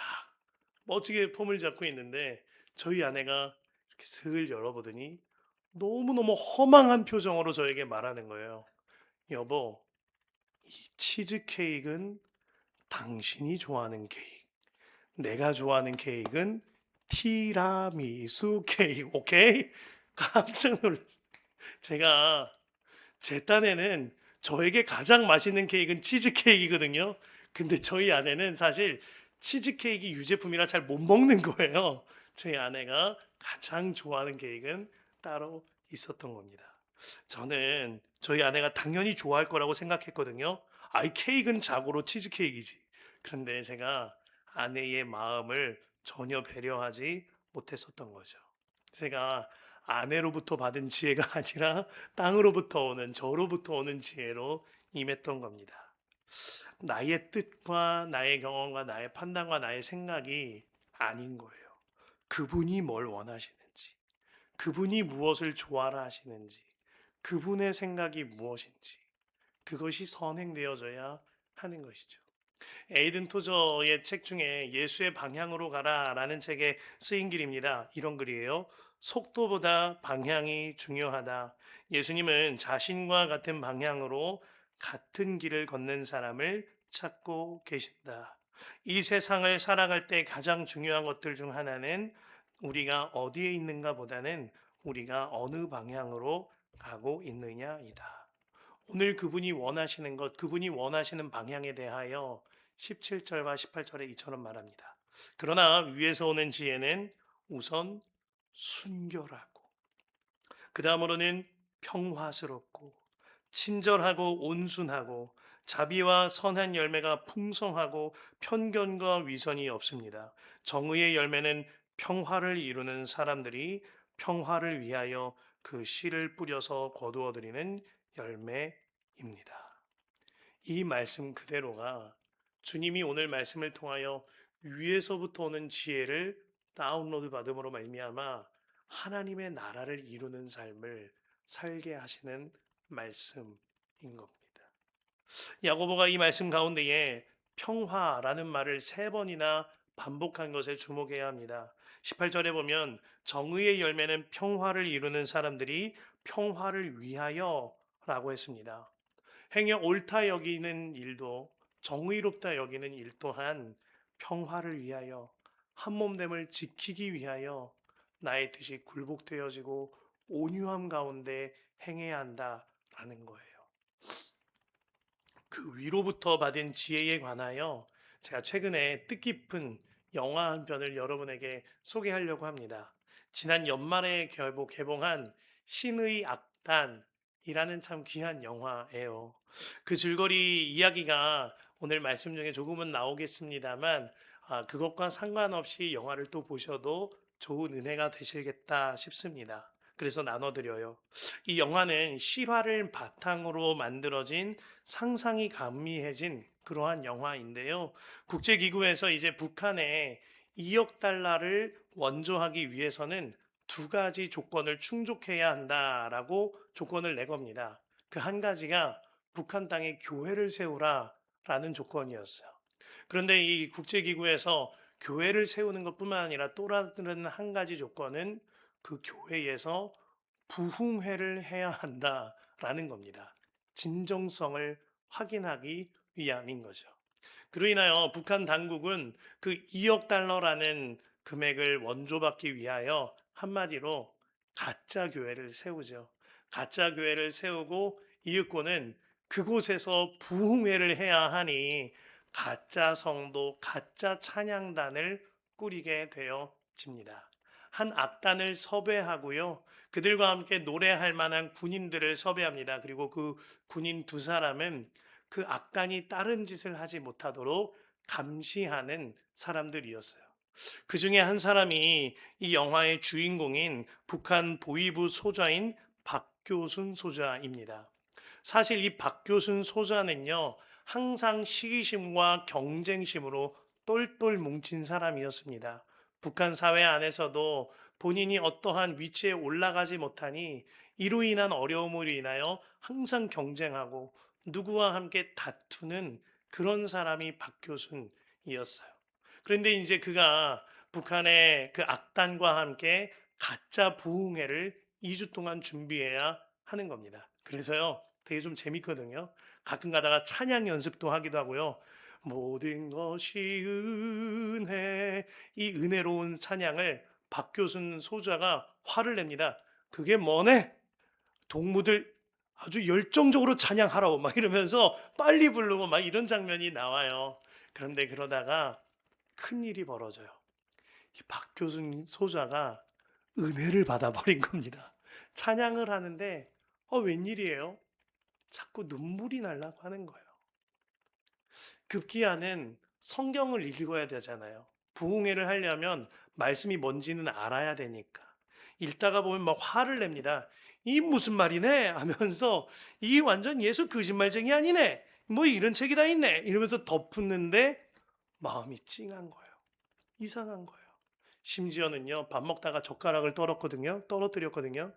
멋지게 폼을 잡고 있는데 저희 아내가 이렇게 슬 열어보더니 너무너무 허망한 표정으로 저에게 말하는 거예요. 여보, 이 치즈케이크는 당신이 좋아하는 케이크. 내가 좋아하는 케이크는 티라미수 케이크. 오케이? 깜짝 놀랐어요. 제가 제 딴에는 저에게 가장 맛있는 케이크는 치즈케이크거든요. 근데 저희 아내는 사실 치즈케이크 유제품이라 잘 못 먹는 거예요. 저희 아내가 가장 좋아하는 케이크는 따로 있었던 겁니다. 저는 저희 아내가 당연히 좋아할 거라고 생각했거든요. 아이 케이크는 자고로 치즈케이크이지. 그런데 제가 아내의 마음을 전혀 배려하지 못했었던 거죠. 제가 아내로부터 받은 지혜가 아니라 땅으로부터 오는 저로부터 오는 지혜로 임했던 겁니다. 나의 뜻과 나의 경험과 나의 판단과 나의 생각이 아닌 거예요. 그분이 뭘 원하시는지, 그분이 무엇을 좋아라 하시는지, 그분의 생각이 무엇인지, 그것이 선행되어져야 하는 것이죠. 에이든 토저의 책 중에 예수의 방향으로 가라라는 책에 쓰인 글입니다. 이런 글이에요. 속도보다 방향이 중요하다. 예수님은 자신과 같은 방향으로 같은 길을 걷는 사람을 찾고 계신다. 이 세상을 살아갈 때 가장 중요한 것들 중 하나는 우리가 어디에 있는가 보다는 우리가 어느 방향으로 가고 있느냐이다. 오늘 그분이 원하시는 것, 그분이 원하시는 방향에 대하여 17절과 18절에 이처럼 말합니다. 그러나 위에서 오는 지혜는 우선 순결하고, 그 다음으로는 평화스럽고, 친절하고 온순하고, 자비와 선한 열매가 풍성하고 편견과 위선이 없습니다. 정의의 열매는 평화를 이루는 사람들이 평화를 위하여 그 씨를 뿌려서 거두어들이는 열매입니다. 이 말씀 그대로가 주님이 오늘 말씀을 통하여 위에서부터 오는 지혜를 다운로드 받음으로 말미암아 하나님의 나라를 이루는 삶을 살게 하시는 말씀인 겁니다. 야고보가 이 말씀 가운데에 평화라는 말을 3번이나 반복한 것에 주목해야 합니다. 18절에 보면 정의의 열매는 평화를 이루는 사람들이 평화를 위하여 라고 했습니다. 행여 옳다 여기는 일도 정의롭다 여기는 일 또한 평화를 위하여 한몸됨을 지키기 위하여 나의 뜻이 굴복되어지고 온유함 가운데 행해야 한다라는 거예요. 그 위로부터 받은 지혜에 관하여 제가 최근에 뜻깊은 영화 한 편을 여러분에게 소개하려고 합니다. 지난 연말에 개봉한 신의 악단이라는 참 귀한 영화예요. 그 줄거리 이야기가 오늘 말씀 중에 조금은 나오겠습니다만, 그것과 상관없이 영화를 또 보셔도 좋은 은혜가 되시겠다 싶습니다. 그래서 나눠드려요. 이 영화는 실화를 바탕으로 만들어진 상상이 감미해진 그러한 영화인데요. 국제기구에서 이제 북한에 2억 달러를 원조하기 위해서는 두 가지 조건을 충족해야 한다라고 조건을 내겁니다. 그 한 가지가 북한 땅에 교회를 세우라라는 조건이었어요. 그런데 이 국제기구에서 교회를 세우는 것뿐만 아니라 또 다른 한 가지 조건은 그 교회에서 부흥회를 해야 한다라는 겁니다. 진정성을 확인하기 위함인 거죠. 그로 인하여 북한 당국은 그 2억 달러라는 금액을 원조받기 위하여 한마디로 가짜 교회를 세우죠. 가짜 교회를 세우고 이윽고는 그곳에서 부흥회를 해야 하니 가짜 성도, 가짜 찬양단을 꾸리게 되어집니다. 한 악단을 섭외하고요. 그들과 함께 노래할 만한 군인들을 섭외합니다. 그리고 그 군인 두 사람은 그 악단이 다른 짓을 하지 못하도록 감시하는 사람들이었어요. 그 중에 한 사람이 이 영화의 주인공인 북한 보위부 소좌인 박교순 소좌입니다. 사실 이 박교순 소좌는요, 항상 시기심과 경쟁심으로 똘똘 뭉친 사람이었습니다. 북한 사회 안에서도 본인이 어떠한 위치에 올라가지 못하니 이로 인한 어려움으로 인하여 항상 경쟁하고 누구와 함께 다투는 그런 사람이 박교순이었어요. 그런데 이제 그가 북한의 그 악단과 함께 가짜 부흥회를 2주 동안 준비해야 하는 겁니다. 그래서요, 되게 좀 재밌거든요. 가끔 가다가 찬양 연습도 하기도 하고요. 모든 것이 은혜, 이 은혜로운 찬양을 박교순 소자가 화를 냅니다. 그게 뭐네? 동무들 아주 열정적으로 찬양하라고 막 이러면서 빨리 부르고 막 이런 장면이 나와요. 그런데 그러다가 큰 일이 벌어져요. 이 박교순 소자가 은혜를 받아버린 겁니다. 찬양을 하는데 웬일이에요? 자꾸 눈물이 나려고 하는 거예요. 급기야는 성경을 읽어야 되잖아요. 부흥회를 하려면 말씀이 뭔지는 알아야 되니까. 읽다가 보면 막 화를 냅니다. 이 무슨 말이네 하면서 이 완전 예수 거짓말쟁이 아니네. 뭐 이런 책이 다 있네. 이러면서 덮었는데 마음이 찡한 거예요. 이상한 거예요. 심지어는요, 밥 먹다가 젓가락을 떨어뜨렸거든요.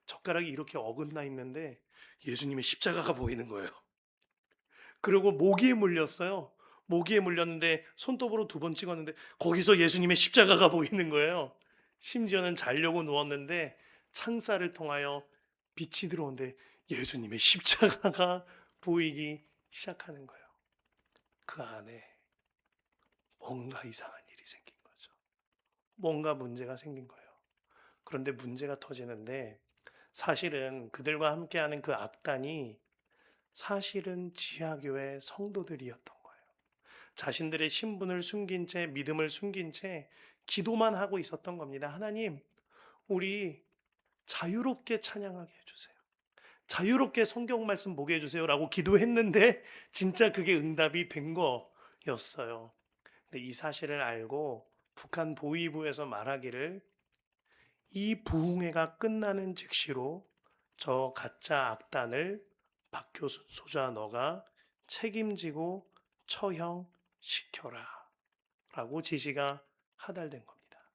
젓가락이 이렇게 어긋나 있는데 예수님의 십자가가 보이는 거예요. 그리고 모기에 물렸어요. 모기에 물렸는데 손톱으로 2번 찍었는데 거기서 예수님의 십자가가 보이는 거예요. 심지어는 자려고 누웠는데 창살을 통하여 빛이 들어오는데 예수님의 십자가가 보이기 시작하는 거예요. 그 안에 뭔가 이상한 일이 생긴 거죠. 뭔가 문제가 생긴 거예요. 그런데 문제가 터지는데 사실은 그들과 함께하는 그 악단이 사실은 지하교회 성도들이었던 거예요. 자신들의 신분을 숨긴 채, 믿음을 숨긴 채 기도만 하고 있었던 겁니다. 하나님, 우리 자유롭게 찬양하게 해주세요. 자유롭게 성경 말씀 보게 해주세요라고 기도했는데 진짜 그게 응답이 된 거였어요. 근데 이 사실을 알고 북한 보위부에서 말하기를 이 부흥회가 끝나는 즉시로 저 가짜 악단을 박교수 소자 너가 책임지고 처형시켜라 라고 지시가 하달된 겁니다.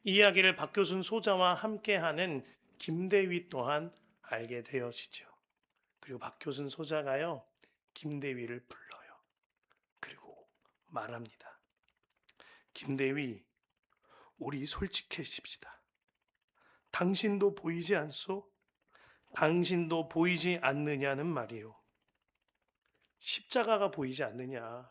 이 이야기를 박교순 소자와 함께하는 김대휘 또한 알게 되어지죠. 그리고 박교순 소자가요, 김대휘를 불러요. 그리고 말합니다. 김대휘, 우리 솔직해집시다. 당신도 보이지 않소? 당신도 보이지 않느냐는 말이요. 십자가가 보이지 않느냐.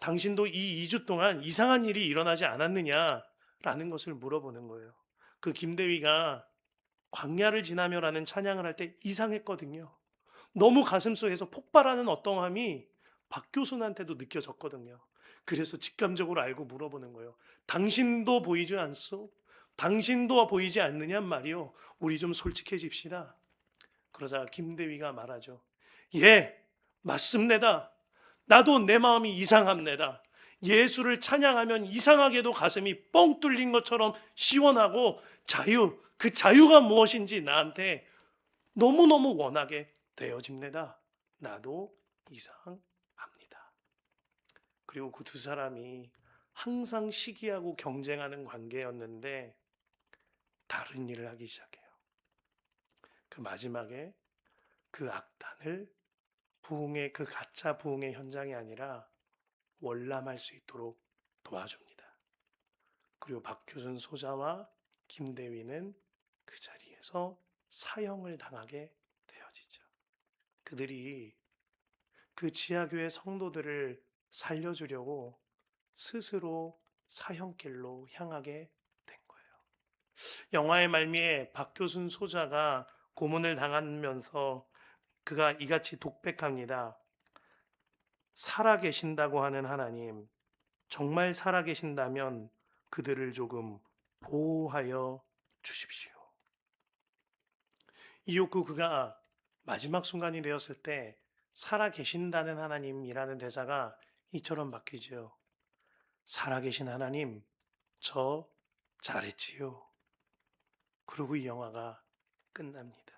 당신도 이 2주 동안 이상한 일이 일어나지 않았느냐라는 것을 물어보는 거예요. 그 김대휘가 광야를 지나며라는 찬양을 할 때 이상했거든요. 너무 가슴속에서 폭발하는 어떠함이 박교순한테도 느껴졌거든요. 그래서 직감적으로 알고 물어보는 거예요. 당신도 보이지 않소? 당신도 보이지 않느냔 말이요. 우리 좀 솔직해집시다. 그러자 김대위가 말하죠. 예, 맞습니다. 나도 내 마음이 이상합니다. 예수를 찬양하면 이상하게도 가슴이 뻥 뚫린 것처럼 시원하고 그 자유가 무엇인지 나한테 너무너무 원하게 되어집니다. 나도 이상합니다. 그리고 그 두 사람이 항상 시기하고 경쟁하는 관계였는데 다른 일을 하기 시작해요. 그 마지막에 그 악단을 그 가짜 부흥의 현장이 아니라 월남할 수 있도록 도와줍니다. 그리고 박효순 소자와 김대위는 그 자리에서 사형을 당하게 되어지죠. 그들이 그 지하교회 성도들을 살려주려고 스스로 사형길로 향하게 된 거예요. 영화의 말미에 박효순 소자가 고문을 당하면서 그가 이같이 독백합니다. 살아계신다고 하는 하나님, 정말 살아계신다면 그들을 조금 보호하여 주십시오. 이윽고 그가 마지막 순간이 되었을 때 살아계신다는 하나님이라는 대사가 이처럼 바뀌죠. 살아계신 하나님, 저 잘했지요. 그리고 이 영화가 끝납니다.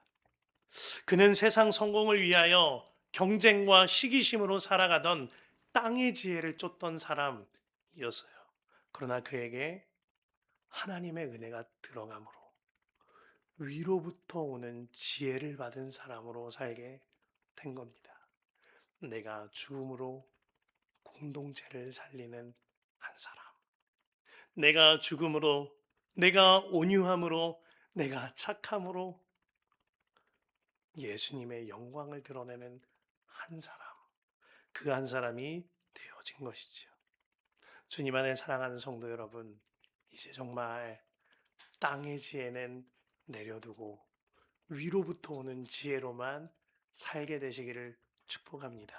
그는 세상 성공을 위하여 경쟁과 시기심으로 살아가던 땅의 지혜를 쫓던 사람이었어요. 그러나 그에게 하나님의 은혜가 들어감으로 위로부터 오는 지혜를 받은 사람으로 살게 된 겁니다. 내가 죽음으로 공동체를 살리는 한 사람. 내가 죽음으로, 내가 온유함으로, 내가 착함으로 예수님의 영광을 드러내는 한 사람. 그 한 사람이 되어진 것이죠. 주님 안에 사랑하는 성도 여러분, 이제 정말 땅의 지혜는 내려두고 위로부터 오는 지혜로만 살게 되시기를 축복합니다.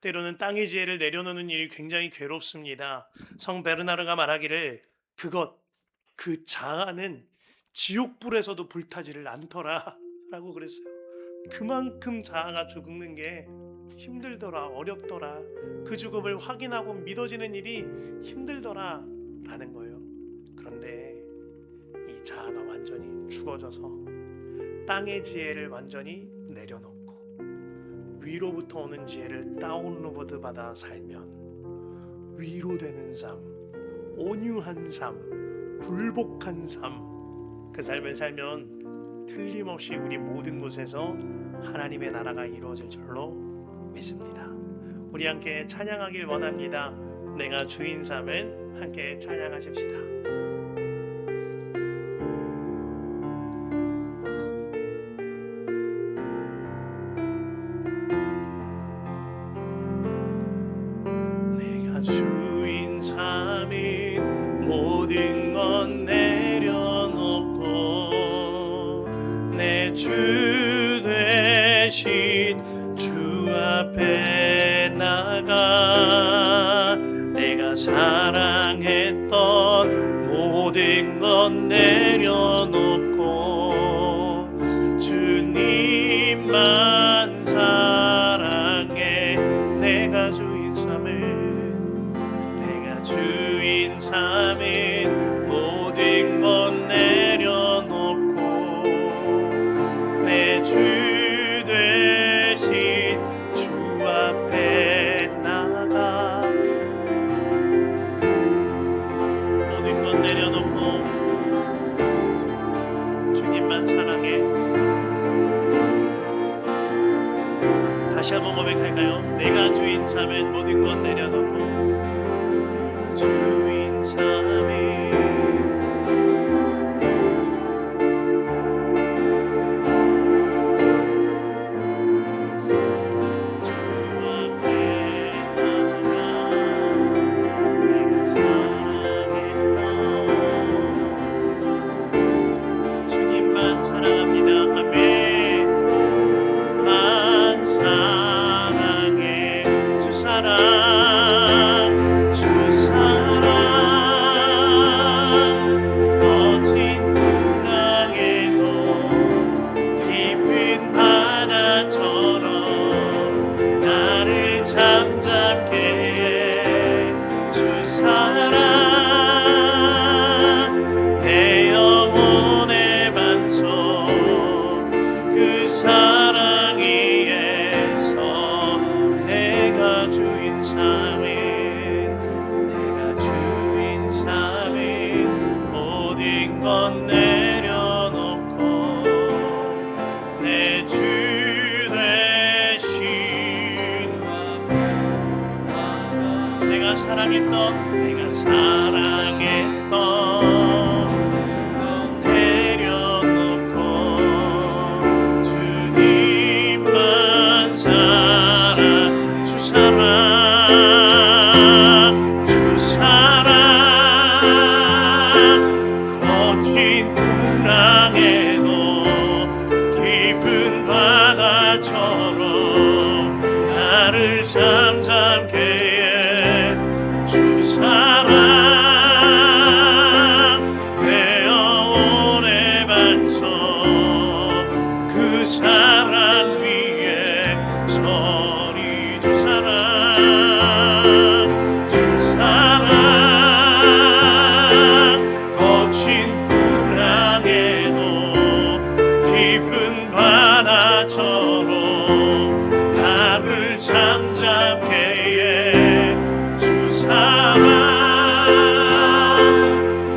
때로는 땅의 지혜를 내려놓는 일이 굉장히 괴롭습니다. 성 베르나르가 말하기를 그 자아는 지옥불에서도 불타지를 않더라 라고 그랬어요. 그만큼 자아가 죽는 게 힘들더라, 어렵더라. 그 죽음을 확인하고 믿어지는 일이 힘들더라 라는 거예요. 그런데 이 자아가 완전히 죽어져서 땅의 지혜를 완전히 내려놓고 위로부터 오는 지혜를 다운로드 받아 살면 위로되는 삶, 온유한 삶, 굴복한 삶, 그 삶을 살면 틀림없이 우리 모든 곳에서 하나님의 나라가 이루어질 줄로 믿습니다. 우리 함께 찬양하길 원합니다. 내가 주인 삶은 함께 찬양하십시다. 주인 삶인 모든 건 내려놓고 내 주 되신 주 앞에 나가 내가 사랑했던 모든 건 내려놓고 주님만 사랑해 내가 주인 삶을 주인 삶인 모든 건 내려놓고 내 주 되신 주 앞에 나가 모든 건 내려놓고 주님만 사랑해. 다시 한번 고백할까요? 내가 주인 삶인 모든 건 내려놓고 주인 삶이 주 앞에 나가 내가 사랑했던 주님만 사랑합니다. 아멘. 만 사랑해 주 사랑 사랑했던 내려놓고 주님만 사랑 주 사랑 주 사랑 거친 풍랑에도 깊은 바다처럼 나를 잠잠게 해 주 사랑 내 영혼의 반석 그 사랑 위에 서리 주 사랑 주 사랑 거친 풍랑에도 깊은 바다처럼 나를 잠잠게 해 주 사랑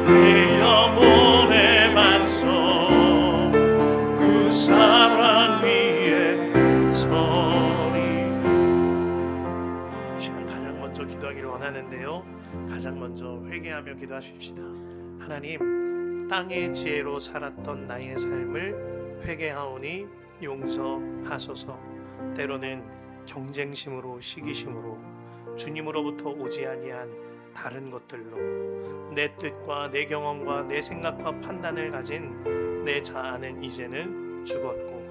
내 영혼의 반석 그 사랑 위에 서리. 이 시간 가장 먼저 기도하기를 원하는데요, 가장 먼저 회개하며 기도하십시다. 하나님, 땅의 지혜로 살았던 나의 삶을 회개하오니 용서하소서. 때로는 경쟁심으로, 시기심으로, 주님으로부터 오지 아니한 다른 것들로 내 뜻과 내 경험과 내 생각과 판단을 가진 내 자아는 이제는 죽었고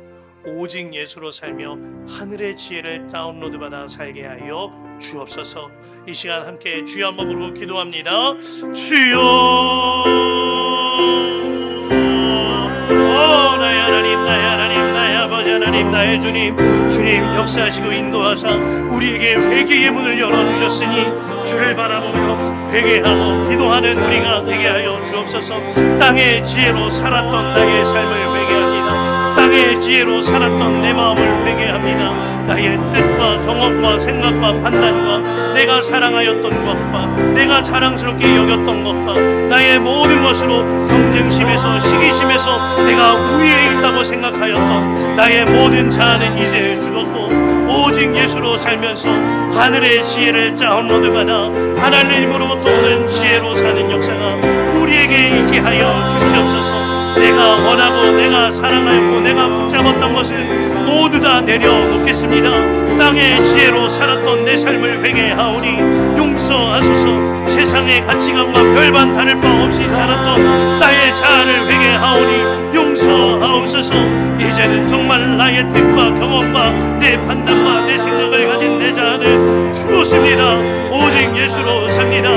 오직 예수로 살며 하늘의 지혜를 다운로드받아 살게 하여 주옵소서. 이 시간 함께 주여 한번 부르고 기도합니다. 주여, 나의 하나님, 나의 하나님, 나의 아버지 하나님, 나의 주님, 주님 역사하시고 인도하사 우리에게 회개의 문을 열어주셨으니 주를 바라보며 회개하고 기도하는 우리가 되게 하여 주옵소서. 땅의 지혜로 살았던 나의 삶을 회개합니다. 땅의 지혜로 살았던 내 마음을 회개합니다. 나의 뜻과 경험과 생각과 판단과 내가 사랑하였던 것과 내가 자랑스럽게 여겼던 것과 나의 모든 것으로 경쟁심에서 시기심에서 내가 우위에 있다고 생각하였던 나의 모든 자아는 이제 죽었고 오직 예수로 살면서 하늘의 지혜를 다운로드받아 하나님으로부터 오는 지혜로 사는 역사가 우리에게 있게 하여 주시옵소서. 내가 원하고 내가 사랑하였고 내가 붙잡았던 것은 모두 다 내려놓겠습니다. 땅의 지혜로 살았던 내 삶을 회개하오니 용서하소서. 세상의 가치관과 별반 다를 바 없이 살았던 나의 자아를 회개하오니 용서하옵소서. 이제는 정말 나의 뜻과 경험과 내 판단과 내 생각을 가진 내 자아는 죽었습니다. 오직 예수로 삽니다.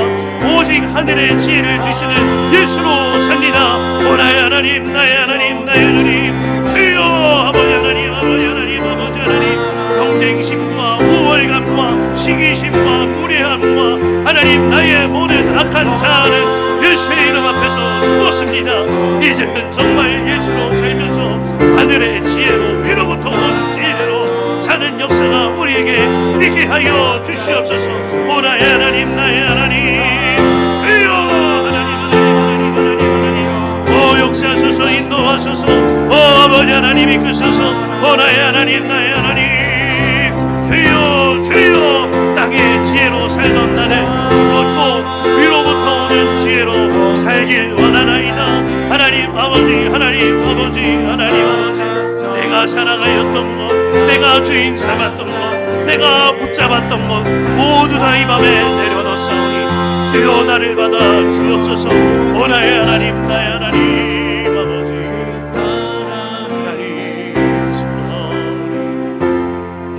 오직 하늘의 지혜를 주시는 예수로 삽니다. 오 나의 하나님, 나의 하나님, 나의 하나님, 주여 아버지 하나님, 아버지 하나님, 아버지 하나님, 경쟁심과 우월감과 시기심과 무례함과 하나님 나의 모든 악한 자아는 예수의 이름 앞에서 죽었습니다. 이제는 정말 예수로 살면서 하늘의 지혜로 위로부터 온 지혜로 사는 역사가 우리에게 있게 하여 주시옵소서. 오 나의 하나님, 나의 하나님, 주여 하나님, 하나님, 하나님, 하나님, 오 역사하소서, 인도하소서. 오 아버지 하나님 이끄소서. 오 나의 하나님, 나의 하나님, 주여 주여. 땅의 지혜로 살던 나는 죽었고 위로부터 오는 지혜로 살길 원하나이다. 하나님 아버지, 하나님 아버지, 하나님 아버지, 내가 사랑하였던 것, 내가 주인 삼았던 것, 내가 붙잡았던 것 모두 다 이 밤에 내려놓사오니 주여 나를 받아 주옵소서. 오 나의 하나님, 나의 하나님 아버지, 하나님 사랑하오니.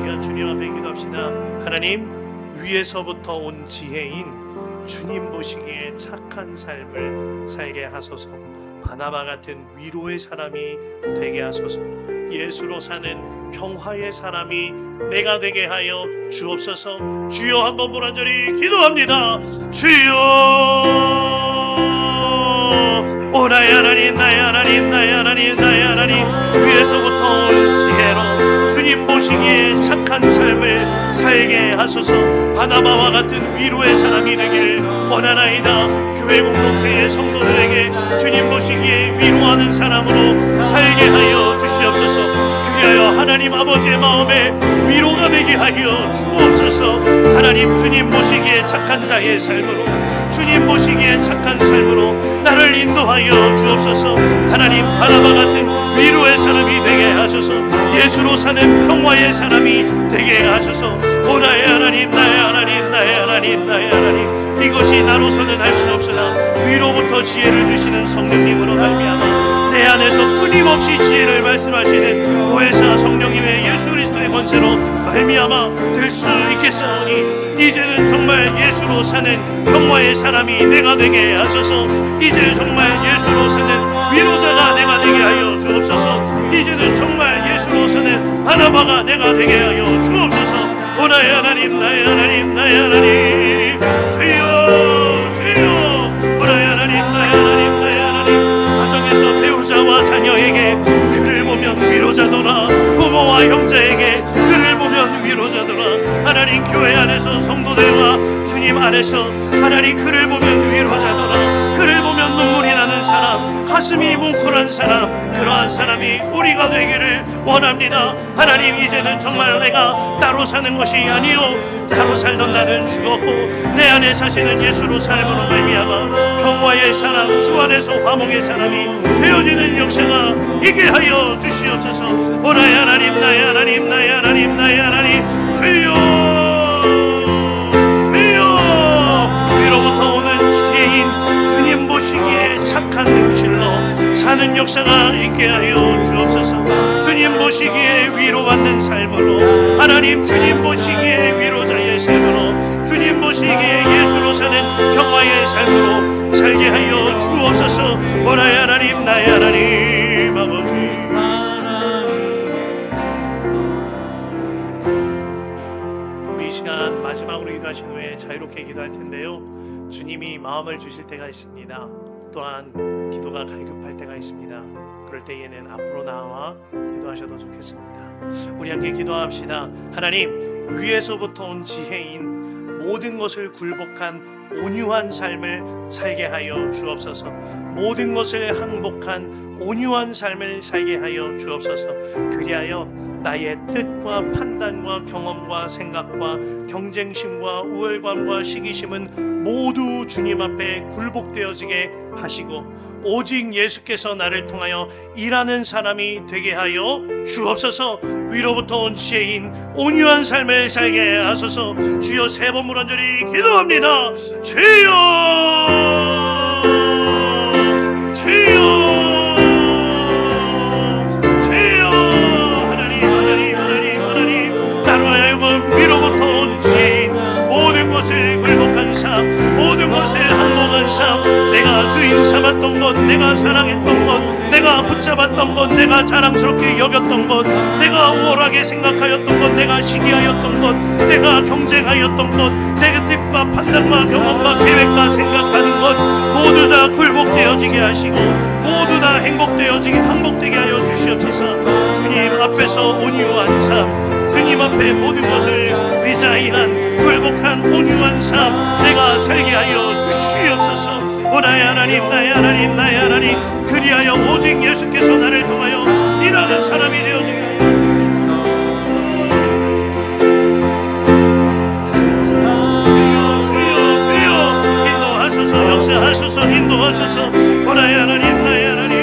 이건 주님 앞에 기도합시다. 하나님, 위에서부터 온 지혜인 주님 보시기에 착한 삶을 살게 하소서. 바나바 같은 위로의 사람이 되게 하소서. 예수로 사는 평화의 사람이 내가 되게 하여 주옵소서. 주여 한번 부란절히 기도합니다. 주여, 오 나의 하나님, 나의 하나님, 나의 하나님, 나의 하나님, 위에서부터 온 지혜로 주님 보시기에 착한 삶을 살게 하소서. 바나바와 같은 위로의 사람이 되기를 원하나이다. 교회 공동체의 성도들에게 주님 보시기에 위로하는 사람으로 살게 하여 주시옵소서. 그게 위하여 하나님 아버지의 마음에 위로가 되게 하여 주옵소서. 하나님 주님 모시기에 착한 자의 삶으로, 주님 모시기에 착한 삶으로 나를 인도하여 주옵소서. 하나님 바나바 같은 위로의 사람이 되게 하소서. 예수로 사는 평화의 사람이 되게 하소서. 오 나의 하나님, 나의 하나님, 나의 하나님, 나의 하나님, 이것이 나로서는 할 수 없으나 위로부터 지혜를 주시는 성령님으로 말미암아 내 안에서 끊임없이 지혜를 말씀하시는 보혜사 성령님의 예수 그리스도의 권세로 말미암아 될 수 있겠사오니 이제는 정말 예수로 사는 평화의 사람이 내가 되게 하소서. 이제 정말 예수로 사는 위로자가 내가 되게 하여 주옵소서. 이제는 정말 예수로 사는 바나바가 내가 되게 하여 주옵소서. 오 나의 하나님, 나의 하나님, 나의 하나님, 주여 주여. 오 나의 하나님, 나의 하나님, 나의 하나님, 가정에서 배우자와 자녀에게 그를 보면 위로자더라. 부모와 형제에게 그를 보면 위로자더라. 하나님 교회 안에서 성도들과 주님 안에서 하나님 그를 보면 위로자더라. 그를 보면 눈물이 나는 사람, 가슴이 뭉클한 사람, 그러한 사람이 우리가 되기를 원합니다. 하나님 이제는 정말 내가 따로 사는 것이 아니요 따로 살던 나는 죽었고 내 안에 사시는 예수로 삶으로 말미암아 평화의 사람, 주 안에서 화목의 사람이 되어지는 역사가 있게 하여 주시옵소서. 오 나의 하나님, 나의 하나님, 나의 하나님, 나의 하나님, 주여 주여. 위로부터 오는 지혜인 주님 보시기에 착한 능실로 사는 역사가 있게 하여 주옵소서. 주님 보시기에 위로받는 삶으로, 하나님 주님 보시기에 위로자의 삶으로, 주님 보시기에 예수로 사는 평화의 삶으로 살게 하여 주옵소서. 오 나의 하나님, 나의 하나님 아버지, 우리 이 시간 마지막으로 기도하신 후에 자유롭게 기도할 텐데요, 주님이 마음을 주실 때가 있습니다. 또한 기도가 갈급할 때가 있습니다. 그럴 때에는 앞으로 나와 기도하셔도 좋겠습니다. 우리 함께 기도합시다. 하나님, 위에서부터 온 지혜인 모든 것을 굴복한 온유한 삶을 살게 하여 주옵소서. 모든 것을 항복한 온유한 삶을 살게 하여 주옵소서. 그리하여 나의 뜻과 판단과 경험과 생각과 경쟁심과 우월감과 시기심은 모두 주님 앞에 굴복되어지게 하시고 오직 예수께서 나를 통하여 일하는 사람이 되게 하여 주옵소서. 위로부터 온 지혜인 온유한 삶을 살게 하소서. 주여, 세 번 무한절히 기도합니다. 주여 주여 위로부터 온 지혜인 모든 것을 굴복한 삶, 모든 것을 항복한 삶, 내가 주인 삼았던 것, 내가 사랑했던 것, 내가 붙잡았던 것, 내가 자랑스럽게 여겼던 것, 내가 우월하게 생각하였던 것, 내가 시기하였던 것, 내가 경쟁하였던 것, 내 뜻과 판단과 경험과 계획과 생각하는 것 모두 다 굴복되어지게 하시고 모두 다 행복되어지게 항복되게 하여 주시옵소서. 주님 앞에서 온유한 삶, 주님 앞에 모든 것을 위사이한 굴복한 온유한 삶 내가 살게 하여 주시옵소서. 오 나의 하나님, 나의 하나님, 나의 하나님, 그리하여 오직 예수께서 나를 통하여 일하는 사람이 되어지게 하여 주여 주여 인도하소서. 역사하소서. 인도하소서. 오 나의 하나님, 나의 하나님,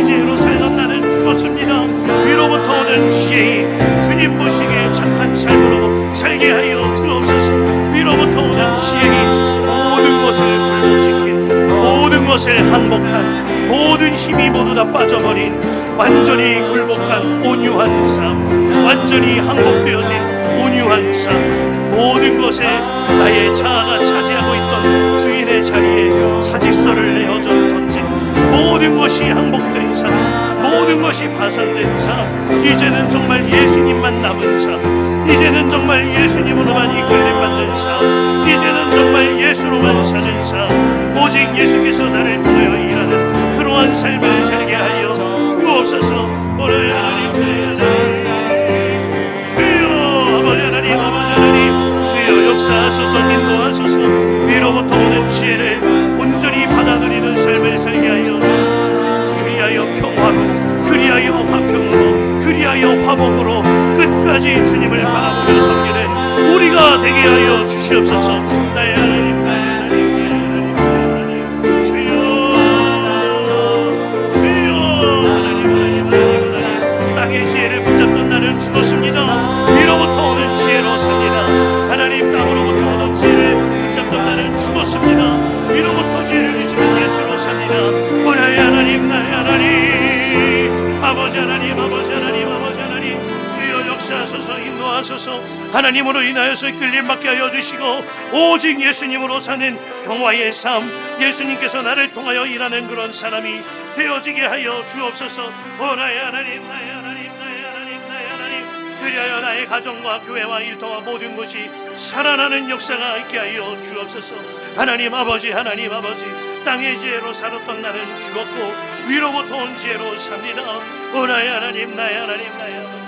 지혜로 살던 나는 죽었습니다. 위로부터 오는 지혜인 주님 보시기에 착한 삶으로 살게 하여 주옵소서. 위로부터 오는 지혜인 모든 것을 불복시킨, 모든 것을 항복한, 모든 힘이 모두 다 빠져버린 완전히 굴복한 온유한 삶, 완전히 항복되어진 온유한 삶, 모든 것에 나의 자아가 차지하고 있던 주인의 자리에 사직서를 내어져 던진 모든 것이 항복된 삶, 모든 것이 파산된 삶, 이제는 정말 예수님만 남은 삶, 이제는 정말 예수님으로만 이끌림받는 삶, 이제는 정말 예수로만 사는 삶, 오직 예수께서 나를 통하여 일하는 그러한 삶을 살게 하여 주옵소서. 오늘 하나님, 주여, 아버지 하나님, 역사하소서 인도하소서 위로부터 오는 지혜를 온전히 받아 누리는 삶을 살게 하여 주옵소서. 그리하여 평화로 그리하여 화평으로 그리하여 화목으로 끝까지 주님을 바라보며 섬기는 우리가 되게 하여 주시옵소서. 나의 하나님 나의 하나님 나의 하나님 나의 하나님 주여 주여 하나님 땅의 지혜를 붙잡던 나는 죽었습니다. 위로부터 오는 지혜로 삽니다. 하나님 땅으로부터 오는 지혜를 붙잡던 나는 죽었습니다. 위로부터 지혜를 주시는 예수로 삽니다. 오 나의 하나님 나의 하나님 아버지 하나님 아버지 하나님 아버지 하나님 주여 역사하소서 인도하소서. 하나님으로 인하여서 끌림받게 하여 주시고 오직 예수님으로 사는 평화의 삶 예수님께서 나를 통하여 일하는 그런 사람이 되어지게 하여 주옵소서. 오 나의 하나님 나의 하나님 나의 하나님 나의 하나님 그리하여 나의 가정과 교회와 일터와 모든 것이 살아나는 역사가 있게 하여 주옵소서. 하나님 아버지 땅의 지혜로 살았던 나는 죽었고 위로부터 온 지혜로 삽니다. 오 나의 하나님 나의 하나님 나의 아버지